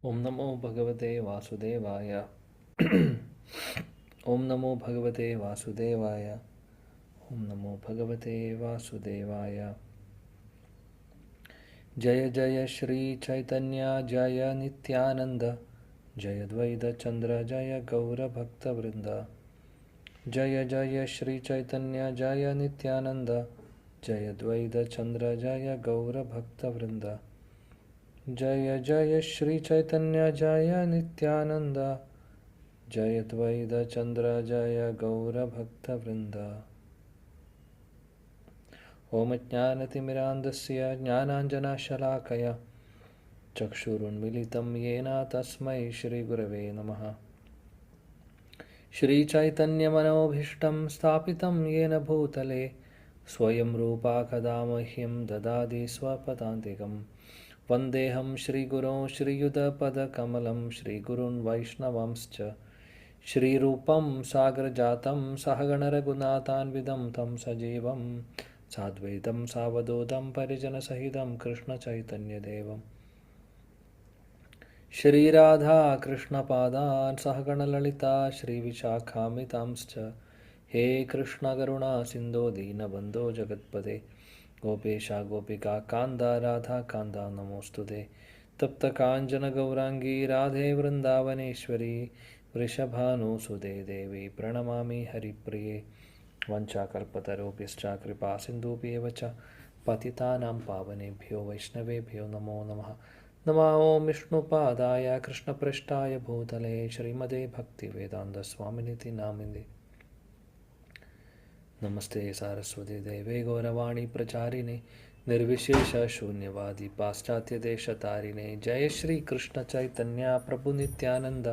ओम नमो भगवते वासुदेवाय। ओम नमो भगवते वासुदेवाय। ओम नमो भगवते वासुदेवाय। जय जय श्री चैतन्य जय नित्यानंद, जय द्वैत चंद्र जय गौर भक्तवृंद। जय जय श्री चैतन्य जय नित्यानंद, जय द्वैत चंद्र जय गौर भक्तवृंद। जय जय श्री चैतन्य जय नित्यानंद, जय द्वैत चंद्र जय गौर भक्तवृंद। ओम ज्ञानतिमिरान्धस्य ज्ञानाञ्जनशलाकया चक्षुरुन्मीलितं येन तस्मै श्रीगुरवे नमः। श्रीचैतन्यमनोभीष्टं स्थापितं येन भूतले स्वयं रूपा कदा मह्यं ददाति स्वपदान्तिकं। वन्देऽहं श्रीगुरों श्रीयुतपदकमलं श्रीगुरून् वैष्णवांश्च श्रीरूपं सागरजातं सहगणरघुनाथान्वितं तं सजीवं साद्वैतं सावधूतं परिजनसहितं कृष्णचैतन्यदेवं श्रीराधा कृष्णपादान् सहगणललिता श्रीविशाखान्वितांश्च। हे कृष्णकरुणा सिन्धो दीनबन्धो जगत्पते गोपेश गोपिका कान्त राधा कान्त नमोऽस्तुते। तप्तकाञ्चन गौराङ्गी राधे वृन्दावनेश्वरी वृषभानुसुते देवी प्रणमामि हरिप्रिये। वञ्चाकल्पतरुभ्यश्च कृपा सिन्धुभ्येव च पतितानां पावनेभ्यो वैष्णवेभ्यो नमो नमः। नमः ॐ विष्णुपादाय कृष्णपृष्ठाय भूतले श्रीमते भक्तिवेदान्तस्वामिनिति नामिने। नमस्ते सारस्वती देवे गौरवाणी प्रचारिणे निर्विशेष शून्यवादी पाश्चात्य देशतारिणे। जय श्री कृष्ण चैतन्य प्रभु नित्यानंद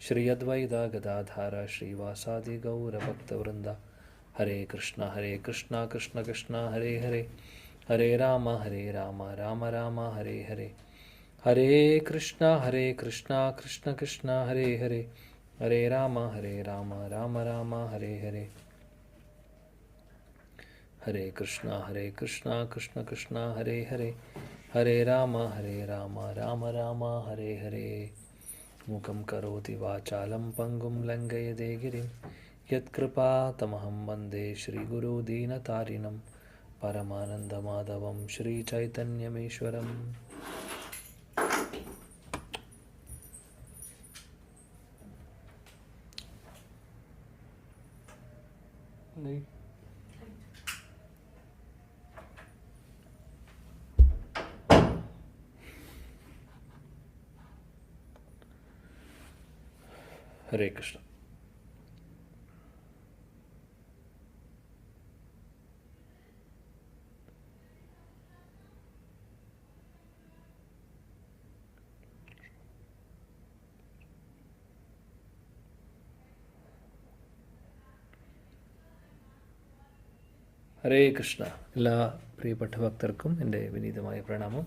श्री अद्वैत गदाधर श्रीवासादि गौर भक्तवृंदा। हरे कृष्णा कृष्ण कृष्ण हरे हरे, हरे राम राम राम हरे हरे। हरे कृष्णा कृष्ण कृष्ण हरे हरे, हरे राम राम राम हरे हरे। हरे कृष्णा कृष्ण कृष्ण हरे हरे, हरे राम राम राम हरे हरे। मूकं करोति वाचालं पङ्गुं लङ्घयते गिरिं यत्कृपातमहं वन्दे श्रीगुरुदीनतारिणं परमानन्दमाधवं श्रीचैतन्यमीश्वरम्। हरे कृष्ण। ഹരേ കൃഷ്ണ. എല്ലാ പ്രിയപ്പെട്ട ഭക്തർക്കും എൻ്റെ വിനീതമായ പ്രണാമം.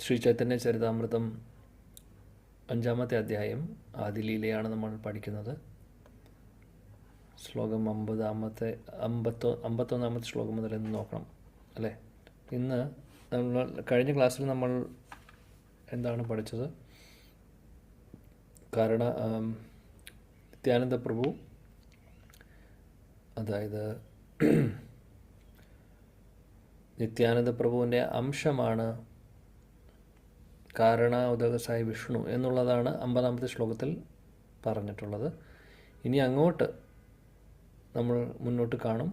ശ്രീ ചൈതന്യ ചരിതാമൃതം 5-ാമത്തെ അധ്യായം ആദിലീലയാണ് നമ്മൾ പഠിക്കുന്നത്. ശ്ലോകം 51-ാമത്തെ ശ്ലോകം മുതൽ ഇന്ന് നോക്കണം അല്ലേ. ഇന്ന് നമ്മൾ കഴിഞ്ഞ ക്ലാസ്സിൽ നമ്മൾ എന്താണ് പഠിച്ചത്? നിത്യാനന്ദ പ്രഭു, അതായത് നിത്യാനന്ദ പ്രഭുവിൻ്റെ അംശമാണ് കാരണോദകസായ വിഷ്ണു എന്നുള്ളതാണ് 50-ാമത്തെ ശ്ലോകത്തിൽ പറഞ്ഞിട്ടുള്ളത്. ഇനി അങ്ങോട്ട് നമ്മൾ മുന്നോട്ട് കാണും.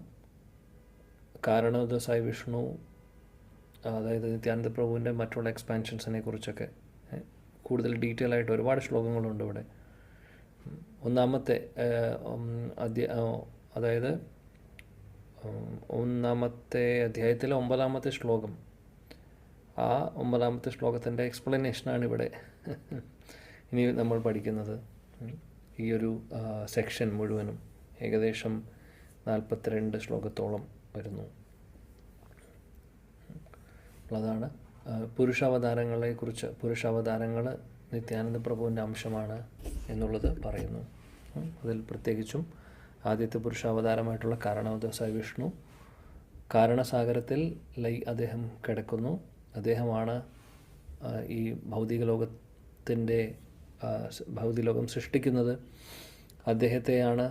കാരണോദകസായ വിഷ്ണു, അതായത് നിത്യാനന്ദ പ്രഭുവിൻ്റെ മറ്റുള്ള എക്സ്പാൻഷൻസിനെ കുറിച്ചൊക്കെ കൂടുതൽ ഡീറ്റെയിൽ ആയിട്ട് ഒരുപാട് ശ്ലോകങ്ങളുണ്ട് ഇവിടെ. ഒന്നാമത്തെ അതായത് 1-ാമത്തെ അധ്യായത്തിലെ 9-ാമത്തെ ശ്ലോകം, ആ 9-ാമത്തെ ശ്ലോകത്തിൻ്റെ എക്സ്പ്ലനേഷനാണ് ഇവിടെ ഇനി നമ്മൾ പഠിക്കുന്നത്. ഈ ഒരു സെക്ഷൻ മുഴുവനും ഏകദേശം 42 ശ്ലോകത്തോളം വരുന്നു. അതാണ് പുരുഷാവതാരങ്ങളെക്കുറിച്ച്. പുരുഷാവതാരങ്ങൾ നിത്യാനന്ദ പ്രഭുവിൻ്റെ അംശമാണ് എന്നുള്ളത് പറയുന്നു. അതിൽ പ്രത്യേകിച്ചും ആദ്യത്തെ പുരുഷാവതാരമായിട്ടുള്ള കാരണോദകസായ വിഷ്ണു കാരണസാഗരത്തിൽ അദ്ദേഹം കിടക്കുന്നു. അദ്ദേഹമാണ് ഈ ഭൗതിക ലോകം സൃഷ്ടിക്കുന്നത്. അദ്ദേഹത്തെയാണ്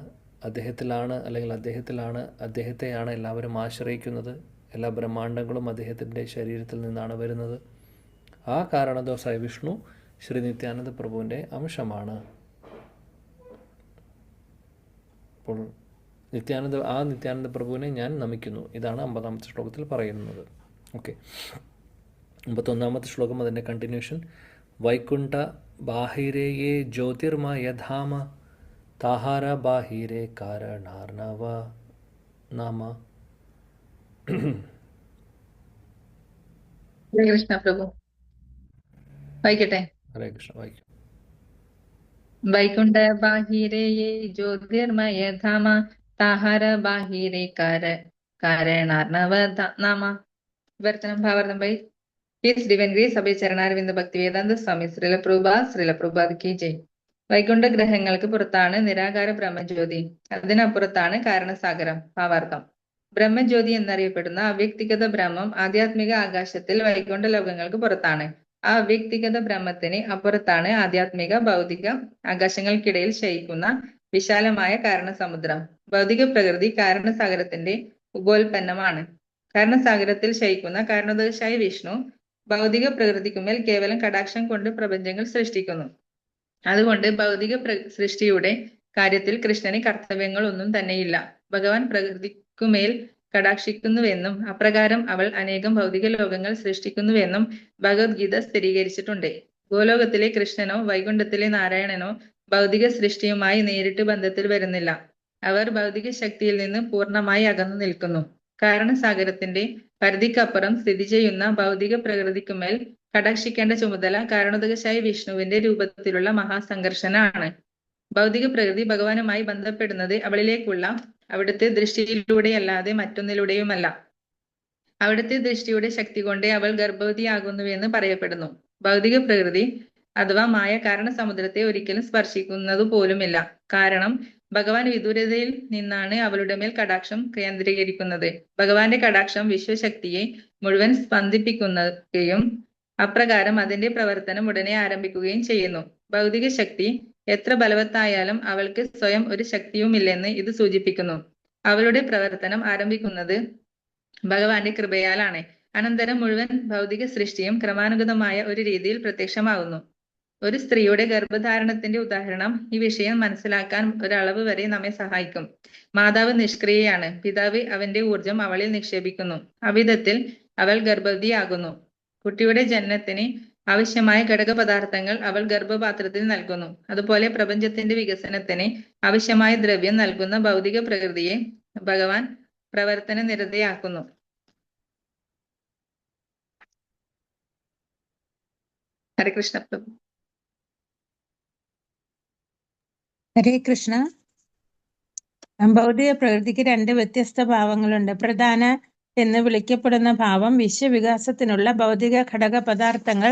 എല്ലാവരും ആശ്രയിക്കുന്നത്. എല്ലാ ബ്രഹ്മാണ്ടങ്ങളും അദ്ദേഹത്തിൻ്റെ ശരീരത്തിൽ നിന്നാണ് വരുന്നത്. ആ കാരണദോസായ വിഷ്ണു ശ്രീ നിത്യാനന്ദ പ്രഭുവിൻ്റെ അംശമാണ്. അപ്പോൾ നിത്യാനന്ദ പ്രഭുവിനെ ഞാൻ നമിക്കുന്നു. ഇതാണ് 50-ാമത്തെ ശ്ലോകത്തിൽ പറയുന്നത്. ഓക്കെ, 51-ാമത്തെ ശ്ലോകം അതിൻ്റെ കണ്ടിന്യൂഷൻ. വൈകുണ്ഠ ബാഹിരേ യേ ജ്യോതിർമയ ധാമ താഹാര ബാഹിരേ കാരണാർണവ നാമ. ഹരേ കൃഷ്ണ പ്രഭു. വായിക്കട്ടെ. ഹരേ കൃഷ്ണ, വായിക്കും. വൈകുണ്ഠ ബാഹിരേ യേ ജ്യോതിർമയ ധാമ താഹാര ബാഹിരേ കാരണാർണവ നാമ. വിവർത്തനം ഭാവാർത്ഥം ബൈ ഹിസ് ഡിവൈൻ ഗ്രേസ് അഭയ ചരണാരവിന്ദ ഭക്തി വേദാന്ത സ്വാമി ശ്രീല പ്രഭുപാദ് കി ജയ്. വൈകുണ്ഠ ഗ്രഹങ്ങൾക്ക് പുറത്താണ് നിരാകാര ബ്രഹ്മജ്യോതി, അതിനപ്പുറത്താണ് കാരണസാഗരം. ഭാവാർത്ഥം: ബ്രഹ്മജ്യോതി എന്നറിയപ്പെടുന്ന അവ്യക്തിഗത ബ്രഹ്മം ആധ്യാത്മിക ആകാശത്തിൽ വൈകുണ്ഠ ലോകങ്ങൾക്ക് പുറത്താണ്. ആ അവ്യക്തിഗത ബ്രഹ്മത്തിന് അപ്പുറത്താണ് ആധ്യാത്മിക ഭൗതിക ആകാശങ്ങൾക്കിടയിൽ ശയിക്കുന്ന വിശാലമായ കാരണസമുദ്രം. ഭൗതിക പ്രകൃതി കാരണസാഗരത്തിന്റെ ഉപോൽപ്പന്നമാണ്. കാരണസാഗരത്തിൽ ശയിക്കുന്ന കാരണോദകശായ വിഷ്ണു ഭൗതിക പ്രകൃതിക്കുമേൽ കേവലം കടാക്ഷം കൊണ്ട് പ്രപഞ്ചങ്ങൾ സൃഷ്ടിക്കുന്നു. അതുകൊണ്ട് ഭൗതിക സൃഷ്ടിയുടെ കാര്യത്തിൽ കൃഷ്ണന് കർത്തവ്യങ്ങൾ ഒന്നും തന്നെയില്ല. ഭഗവാൻ പ്രകൃതിക്കുമേൽ കടാക്ഷിക്കുന്നുവെന്നും അപ്രകാരം അവൾ അനേകം ഭൗതിക ലോകങ്ങൾ സൃഷ്ടിക്കുന്നുവെന്നും ഭഗവത്ഗീത സ്ഥിരീകരിച്ചിട്ടുണ്ട്. ഗോലോകത്തിലെ കൃഷ്ണനോ വൈകുണ്ഠത്തിലെ നാരായണനോ ഭൗതിക സൃഷ്ടിയുമായി നേരിട്ട് ബന്ധത്തിൽ വരുന്നില്ല. അവർ ഭൗതിക ശക്തിയിൽ നിന്ന് പൂർണ്ണമായി അകന്നു നിൽക്കുന്നു. കാരണസാഗരത്തിന്റെ പരിധിക്കപ്പുറം സ്ഥിതി ചെയ്യുന്ന ഭൗതിക പ്രകൃതിക്കുമേൽ കടാക്ഷിക്കേണ്ട ചുമതല കാരണോദകശായ വിഷ്ണുവിന്റെ രൂപത്തിലുള്ള മഹാസംഘർഷനാണ്. ഭൗതിക പ്രകൃതി ഭഗവാനുമായി ബന്ധപ്പെടുന്നത് അവളിലേക്കുള്ള അവിടുത്തെ ദൃഷ്ടിയിലൂടെയല്ലാതെ മറ്റൊന്നിലൂടെയുമല്ല. അവിടുത്തെ ദൃഷ്ടിയുടെ ശക്തി കൊണ്ട് അവൾ ഗർഭവതിയാകുന്നുവെന്ന് പറയപ്പെടുന്നു. ഭൗതിക പ്രകൃതി അഥവാ മായ കാരണസമുദ്രത്തെ ഒരിക്കലും സ്പർശിക്കുന്നതു പോലുമില്ല. കാരണം ഭഗവാൻ വിദൂരതയിൽ നിന്നാണ് അവളുടെ മേൽ കടാക്ഷം കേന്ദ്രീകരിക്കുന്നത്. ഭഗവാന്റെ കടാക്ഷം വിശ്വശക്തിയെ മുഴുവൻ സ്പന്ദിപ്പിക്കുകയും അപ്രകാരം അതിന്റെ പ്രവർത്തനം ഉടനെ ആരംഭിക്കുകയും ചെയ്യുന്നു. ഭൗതിക ശക്തി എത്ര ബലവത്തായാലും അവൾക്ക് സ്വയം ഒരു ശക്തിയുമില്ലെന്ന് ഇത് സൂചിപ്പിക്കുന്നു. അവളുടെ പ്രവർത്തനം ആരംഭിക്കുന്നത് ഭഗവാന്റെ കൃപയാലാണ്. അനന്തരം മുഴുവൻ ഭൗതിക സൃഷ്ടിയും ക്രമാനുഗതമായ ഒരു രീതിയിൽ പ്രത്യക്ഷമാകുന്നു. ഒരു സ്ത്രീയുടെ ഗർഭധാരണത്തിന്റെ ഉദാഹരണം ഈ വിഷയം മനസ്സിലാക്കാൻ ഒരളവ് വരെ നമ്മെ സഹായിക്കും. മാതാവ് നിഷ്ക്രിയയാണ്. പിതാവ് അവന്റെ ഊർജം അവളിൽ നിക്ഷേപിക്കുന്നു. അവിധത്തിൽ അവൾ ഗർഭവതിയാകുന്നു. കുട്ടിയുടെ ജനനത്തിന് ആവശ്യമായ ഘടകപദാർത്ഥങ്ങൾ അവൾ ഗർഭപാത്രത്തിൽ നൽകുന്നു. അതുപോലെ പ്രപഞ്ചത്തിന്റെ വികസനത്തിന് ആവശ്യമായ ദ്രവ്യം നൽകുന്ന ഭൗതിക പ്രകൃതിയെ ഭഗവാൻ പ്രവർത്തന നിരതയാക്കുന്നു. ഹരേ കൃഷ്ണ പ്രഭു. ഹരേ കൃഷ്ണ. ഭൗതിക പ്രകൃതിക്ക് 2 വ്യത്യസ്ത ഭാവങ്ങളുണ്ട്. പ്രധാന എന്ന് വിളിക്കപ്പെടുന്ന ഭാവം വിശ്വവികാസത്തിനുള്ള ഭൗതിക ഘടക പദാർത്ഥങ്ങൾ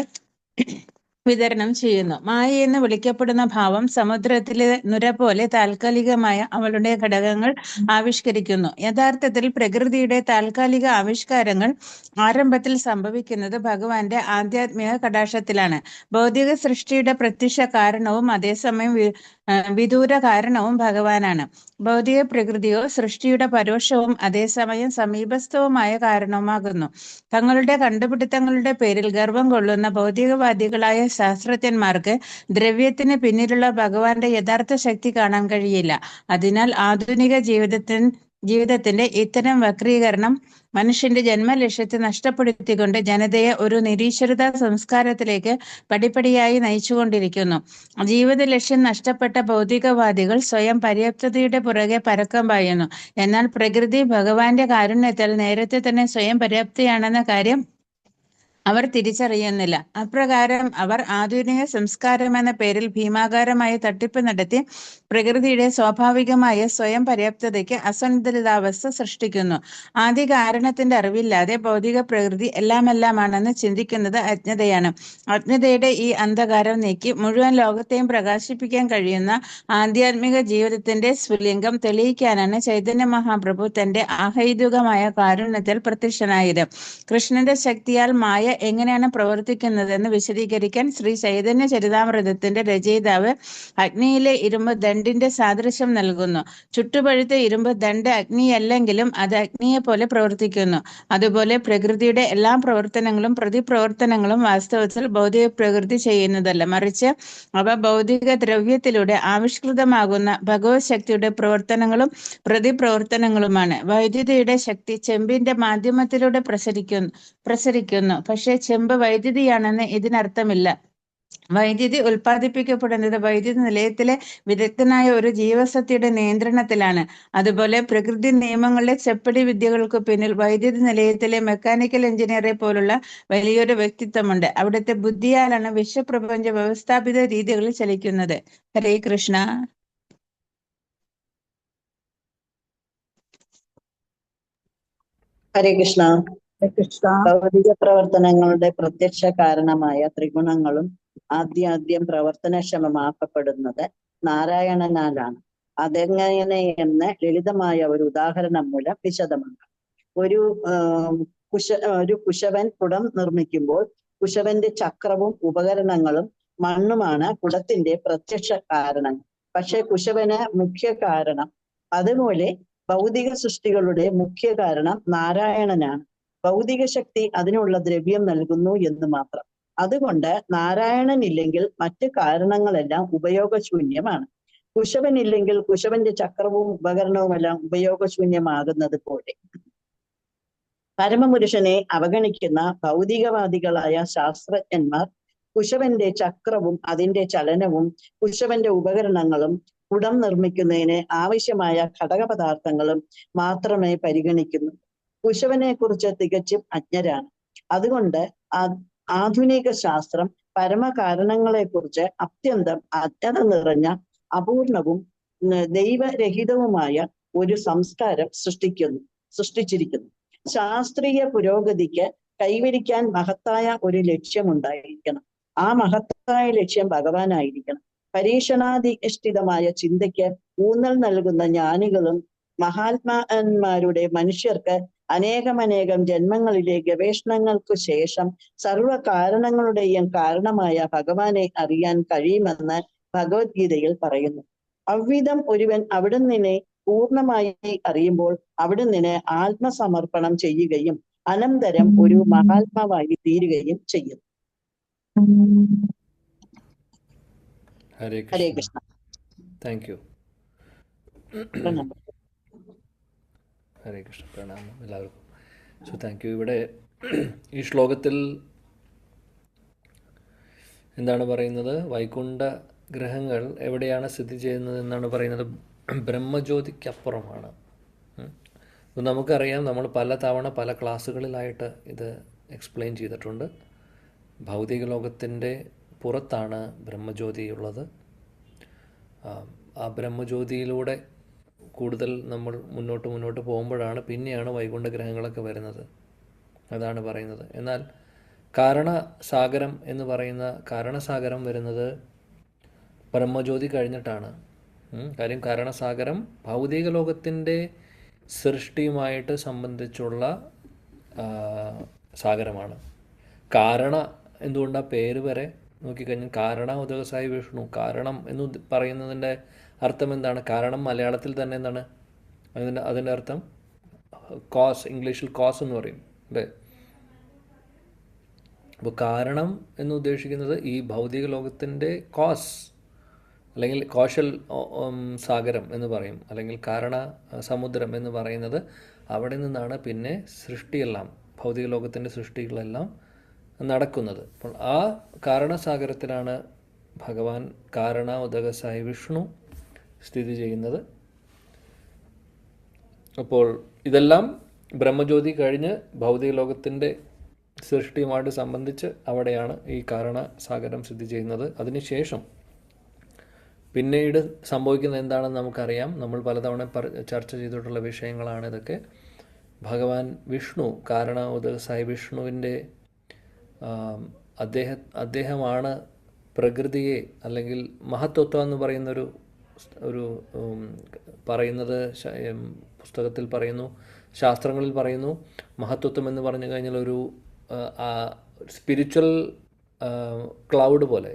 വിതരണം ചെയ്യുന്നു. മായ എന്ന് വിളിക്കപ്പെടുന്ന ഭാവം സമുദ്രത്തിലെ നുര പോലെ താൽക്കാലികമായ അവളുടെ ഘടകങ്ങൾ ആവിഷ്കരിക്കുന്നു. യഥാർത്ഥത്തിൽ പ്രകൃതിയുടെ താൽക്കാലിക ആവിഷ്കാരങ്ങൾ ആരംഭത്തിൽ സംഭവിക്കുന്നത് ഭഗവാന്റെ ആധ്യാത്മിക കടാക്ഷത്തിലാണ്. ഭൗതിക സൃഷ്ടിയുടെ പ്രത്യക്ഷ കാരണവും അതേസമയം വിദൂര കാരണവും ഭഗവാനാണ്. ഭൗതിക പ്രകൃതിയോ സൃഷ്ടിയുടെ പരോക്ഷവും അതേസമയം സമീപസ്ഥവുമായ കാരണവുമാകുന്നു. തങ്ങളുടെ കണ്ടുപിടുത്തങ്ങളുടെ പേരിൽ ഗർവം കൊള്ളുന്ന ഭൗതികവാദികളായ ശാസ്ത്രജ്ഞന്മാർക്ക് ദ്രവ്യത്തിന് പിന്നിലുള്ള ഭഗവാന്റെ യഥാർത്ഥ ശക്തി കാണാൻ കഴിയില്ല. അതിനാൽ ആധുനിക ജീവിതത്തിന്റെ ഇത്തരം വക്രീകരണം മനുഷ്യന്റെ ജന്മലക്ഷ്യത്തെ നഷ്ടപ്പെടുത്തിക്കൊണ്ട് ജനതയെ ഒരു നിരീശ്വരത സംസ്കാരത്തിലേക്ക് പടിപ്പടിയായി നയിച്ചുകൊണ്ടിരിക്കുന്നു. ജീവിത ലക്ഷ്യം നഷ്ടപ്പെട്ട ഭൗതികവാദികൾ സ്വയം പര്യാപ്തതയുടെ പുറകെ പരക്കം പായുന്നു. എന്നാൽ പ്രകൃതി ഭഗവാന്റെ കാരുണ്യത്താൽ നേരത്തെ തന്നെ സ്വയം പര്യാപ്തയാണെന്ന കാര്യം അവർ തിരിച്ചറിയുന്നില്ല. അപ്രകാരം അവർ ആധുനിക സംസ്കാരം എന്ന പേരിൽ ഭീമാകാരമായ തട്ടിപ്പ് നടത്തി പ്രകൃതിയുടെ സ്വാഭാവികമായ സ്വയം പര്യാപ്തതയ്ക്ക് അസന്തുലിതാവസ്ഥ സൃഷ്ടിക്കുന്നു. ആദ്യ കാരണത്തിന്റെ അറിവില്ലാതെ ഭൗതിക പ്രകൃതി എല്ലാമെല്ലാമാണെന്ന് ചിന്തിക്കുന്നത് അജ്ഞതയാണ്. അജ്ഞതയുടെ ഈ അന്ധകാരം നീക്കി മുഴുവൻ ലോകത്തെയും പ്രകാശിപ്പിക്കാൻ കഴിയുന്ന ആധ്യാത്മിക ജീവിതത്തിന്റെ സ്ഫുലിംഗം തെളിയിക്കാനാണ് ചൈതന്യ മഹാപ്രഭു തന്റെ ആഹൈതുകമായ കാരുണ്യത്തിൽ പ്രത്യക്ഷനായത്. കൃഷ്ണന്റെ ശക്തിയാൽ മായ എങ്ങനെയാണ് പ്രവർത്തിക്കുന്നതെന്ന് വിശദീകരിക്കാൻ ശ്രീ ചൈതന്യ ചരിതാമൃതത്തിന്റെ രചയിതാവ് അഗ്നിയിലെ ഇരുമ്പ് ദണ്ഡിന്റെ സാദൃശ്യം നൽകുന്നു. ചുട്ടുപഴുത്ത ഇരുമ്പ് ദണ്ഡ് അഗ്നിയല്ലെങ്കിലും അത് അഗ്നിയെ പോലെ പ്രവർത്തിക്കുന്നു. അതുപോലെ പ്രകൃതിയുടെ എല്ലാ പ്രവർത്തനങ്ങളും പ്രതിപ്രവർത്തനങ്ങളും വാസ്തവത്തിൽ ഭൗതിക പ്രകൃതി ചെയ്യുന്നതല്ല, മറിച്ച് അവ ഭൗതിക ദ്രവ്യത്തിലൂടെ ആവിഷ്കൃതമാകുന്ന ഭഗവത് ശക്തിയുടെ പ്രവർത്തനങ്ങളും പ്രതിപ്രവർത്തനങ്ങളുമാണ്. വൈദ്യുതിയുടെ ശക്തി ചെമ്പിന്റെ മാധ്യമത്തിലൂടെ പ്രസരിക്കുന്നു. പക്ഷേ ചെമ്പ് വൈദ്യുതിയാണെന്ന് ഇതിനർത്ഥമില്ല. വൈദ്യുതി ഉൽപ്പാദിപ്പിക്കപ്പെടുന്നത് വൈദ്യുതി നിലയത്തിലെ വിദഗ്ധനായ ഒരു ജീവശക്തിയുടെ നിയന്ത്രണത്തിലാണ്. അതുപോലെ പ്രകൃതി നിയമങ്ങളിലെ ചെപ്പടി വിദ്യകൾക്ക് പിന്നിൽ വൈദ്യുതി നിലയത്തിലെ മെക്കാനിക്കൽ എഞ്ചിനീയറെ പോലുള്ള വലിയൊരു വ്യക്തിത്വമുണ്ട്. അവിടുത്തെ ബുദ്ധിയാലാണ് വിശ്വപ്രപഞ്ച വ്യവസ്ഥാപിത രീതികളിൽ ചലിക്കുന്നത്. ഹരേ കൃഷ്ണ. ഹരേ കൃഷ്ണ. ഭൗതിക പ്രവർത്തനങ്ങളുടെ പ്രത്യക്ഷ കാരണമായ ത്രിഗുണങ്ങളും ആദ്യം പ്രവർത്തനക്ഷമമാക്കപ്പെടുന്നത് നാരായണനാലാണ്. അതെങ്ങനെയെന്ന് ലളിതമായ ഒരു ഉദാഹരണം മൂലം വിശദമാക്കാം. ഒരു കുശവൻ കുടം നിർമ്മിക്കുമ്പോൾ കുശവന്റെ ചക്രവും ഉപകരണങ്ങളും മണ്ണുമാണ് കുടത്തിന്റെ പ്രത്യക്ഷ കാരണം. പക്ഷെ കുശവന് മുഖ്യ കാരണം. അതുപോലെ ഭൗതിക സൃഷ്ടികളുടെ മുഖ്യ കാരണം നാരായണനാണ്. ഭൗതിക ശക്തി അതിനുള്ള ദ്രവ്യം നൽകുന്നു എന്ന് മാത്രം. അതുകൊണ്ട് നാരായണൻ ഇല്ലെങ്കിൽ മറ്റു കാരണങ്ങളെല്ലാം ഉപയോഗശൂന്യമാണ്. കുശവനില്ലെങ്കിൽ കുശവന്റെ ചക്രവും ഉപകരണവുമെല്ലാം ഉപയോഗശൂന്യമാകുന്നത് പോലെ പരമപുരുഷനെ അവഗണിക്കുന്ന ഭൗതികവാദികളായ ശാസ്ത്രജ്ഞന്മാർ കുശവന്റെ ചക്രവും അതിന്റെ ചലനവും കുശവന്റെ ഉപകരണങ്ങളും കുടം നിർമ്മിക്കുന്നതിന് ആവശ്യമായ ഘടകപദാർത്ഥങ്ങളും മാത്രമേ പരിഗണിക്കുന്നു. കുശവനെ കുറിച്ച് തികച്ചും അജ്ഞരാണ്. അതുകൊണ്ട് ആധുനിക ശാസ്ത്രം പരമകാരണങ്ങളെ കുറിച്ച് അത്യന്തം അജ്ഞത നിറഞ്ഞ അപൂർണവും ദൈവരഹിതവുമായ ഒരു സംസ്കാരം സൃഷ്ടിച്ചിരിക്കുന്നു. ശാസ്ത്രീയ പുരോഗതിക്ക് കൈവരിക്കാൻ മഹത്തായ ഒരു ലക്ഷ്യമുണ്ടായിരിക്കണം. ആ മഹത്തായ ലക്ഷ്യം ഭഗവാനായിരിക്കണം. പരീക്ഷണാധിഷ്ഠിതമായ ചിന്തയ്ക്ക് ഊന്നൽ നൽകുന്ന ജ്ഞാനികളും മഹാത്മാന്മാരുടെ മനുഷ്യർക്ക് അനേകമനേകം ജന്മങ്ങളിലെ ഗവേഷണങ്ങൾക്ക് ശേഷം സർവ കാരണങ്ങളുടെയും കാരണമായ ഭഗവാനെ അറിയാൻ കഴിയുമെന്ന് ഭഗവത്ഗീതയിൽ പറയുന്നു. അவ்விதം ഒരുവൻ അവിടുന്നിനെ പൂർണ്ണമായി അറിയുമ്പോൾ അവിടുന്നിന് ആത്മസമർപ്പണം ചെയ്യുകയും അനന്തരം ഒരു മഹാത്മാവായി തീരുകയും ചെയ്യും. ഹരേ ഹരേ കൃഷ്ണ. കൃഷ്ണ. Thank you. ഹരേ കൃഷ്ണ. പ്രണാമം എല്ലാവർക്കും. So thank you. ഇവിടെ ഈ ശ്ലോകത്തിൽ എന്താണ് പറയുന്നത്? വൈകുണ്ഠ ഗ്രഹങ്ങൾ എവിടെയാണ് സ്ഥിതി ചെയ്യുന്നത് എന്നാണ് പറയുന്നത്. ബ്രഹ്മജ്യോതിക്കപ്പുറമാണ്. അപ്പോൾ നമുക്കറിയാം, നമ്മൾ പല തവണ പല ക്ലാസ്സുകളിലായിട്ട് ഇത് എക്സ്പ്ലെയിൻ ചെയ്തിട്ടുണ്ട്. ഭൗതിക ലോകത്തിൻ്റെ പുറത്താണ് ബ്രഹ്മജ്യോതി ഉള്ളത്. ആ ബ്രഹ്മജ്യോതിയിലൂടെ കൂടുതൽ നമ്മൾ മുന്നോട്ട് പോകുമ്പോഴാണ് പിന്നെയാണ് വൈകുണ്ഠ ഗ്രഹങ്ങളൊക്കെ വരുന്നത്. അതാണ് പറയുന്നത്. എന്നാൽ കാരണസാഗരം എന്ന് പറയുന്ന കാരണസാഗരം വരുന്നത് ബ്രഹ്മജ്യോതി കഴിഞ്ഞിട്ടാണ്. കാര്യം കാരണസാഗരം ഭൗതിക ലോകത്തിൻ്റെ സൃഷ്ടിയുമായിട്ട് സംബന്ധിച്ചുള്ള സാഗരമാണ്. കാരണ എന്തുകൊണ്ടാണ് പേര് വരെ നോക്കിക്കഴിഞ്ഞാൽ കാരണ ഉദകസായി വിഷ്ണു. കാരണം എന്ന് പറയുന്നതിൻ്റെ അർത്ഥം എന്താണ്? കാരണം മലയാളത്തിൽ തന്നെ എന്താണ് അതിൻ്റെ അർത്ഥം? കോസ്. ഇംഗ്ലീഷിൽ കോസ് എന്ന് പറയും അല്ലേ? അപ്പോൾ കാരണം എന്ന് ഉദ്ദേശിക്കുന്നത് ഈ ഭൗതിക ലോകത്തിൻ്റെ കോസ്, അല്ലെങ്കിൽ കോശൽ സാഗരം എന്ന് പറയും, അല്ലെങ്കിൽ കാരണ സമുദ്രം എന്ന് പറയുന്നത്. അവിടെ നിന്നാണ് പിന്നെ സൃഷ്ടിയെല്ലാം, ഭൗതിക ലോകത്തിൻ്റെ സൃഷ്ടികളെല്ലാം നടക്കുന്നത്. അപ്പോൾ ആ കാരണസാഗരത്തിലാണ് ഭഗവാൻ കാരണ ഉദകസായി വിഷ്ണു സ്ഥിതി ചെയ്യുന്നത്. അപ്പോൾ ഇതെല്ലാം ബ്രഹ്മജ്യോതി കഴിഞ്ഞ് ഭൗതിക ലോകത്തിൻ്റെ സൃഷ്ടിയുമായിട്ട് സംബന്ധിച്ച് അവിടെയാണ് ഈ കാരണസാഗരം സ്ഥിതി ചെയ്യുന്നത്. അതിനുശേഷം പിന്നീട് സംഭവിക്കുന്നത് എന്താണെന്ന് നമുക്കറിയാം. നമ്മൾ പലതവണ ചർച്ച ചെയ്തിട്ടുള്ള വിഷയങ്ങളാണ് ഇതൊക്കെ. ഭഗവാൻ വിഷ്ണു, കാരണ ഉദകസായി വിഷ്ണുവിൻ്റെ അദ്ദേഹമാണ് പ്രകൃതിയെ, അല്ലെങ്കിൽ മഹത്വത്വം എന്ന് പറയുന്നൊരു പറയുന്നത് പുസ്തകത്തിൽ പറയുന്നു, ശാസ്ത്രങ്ങളിൽ പറയുന്നു. മഹത്വത്വം എന്ന് പറഞ്ഞു കഴിഞ്ഞാൽ സ്പിരിച്വൽ ക്ലൗഡ് പോലെ,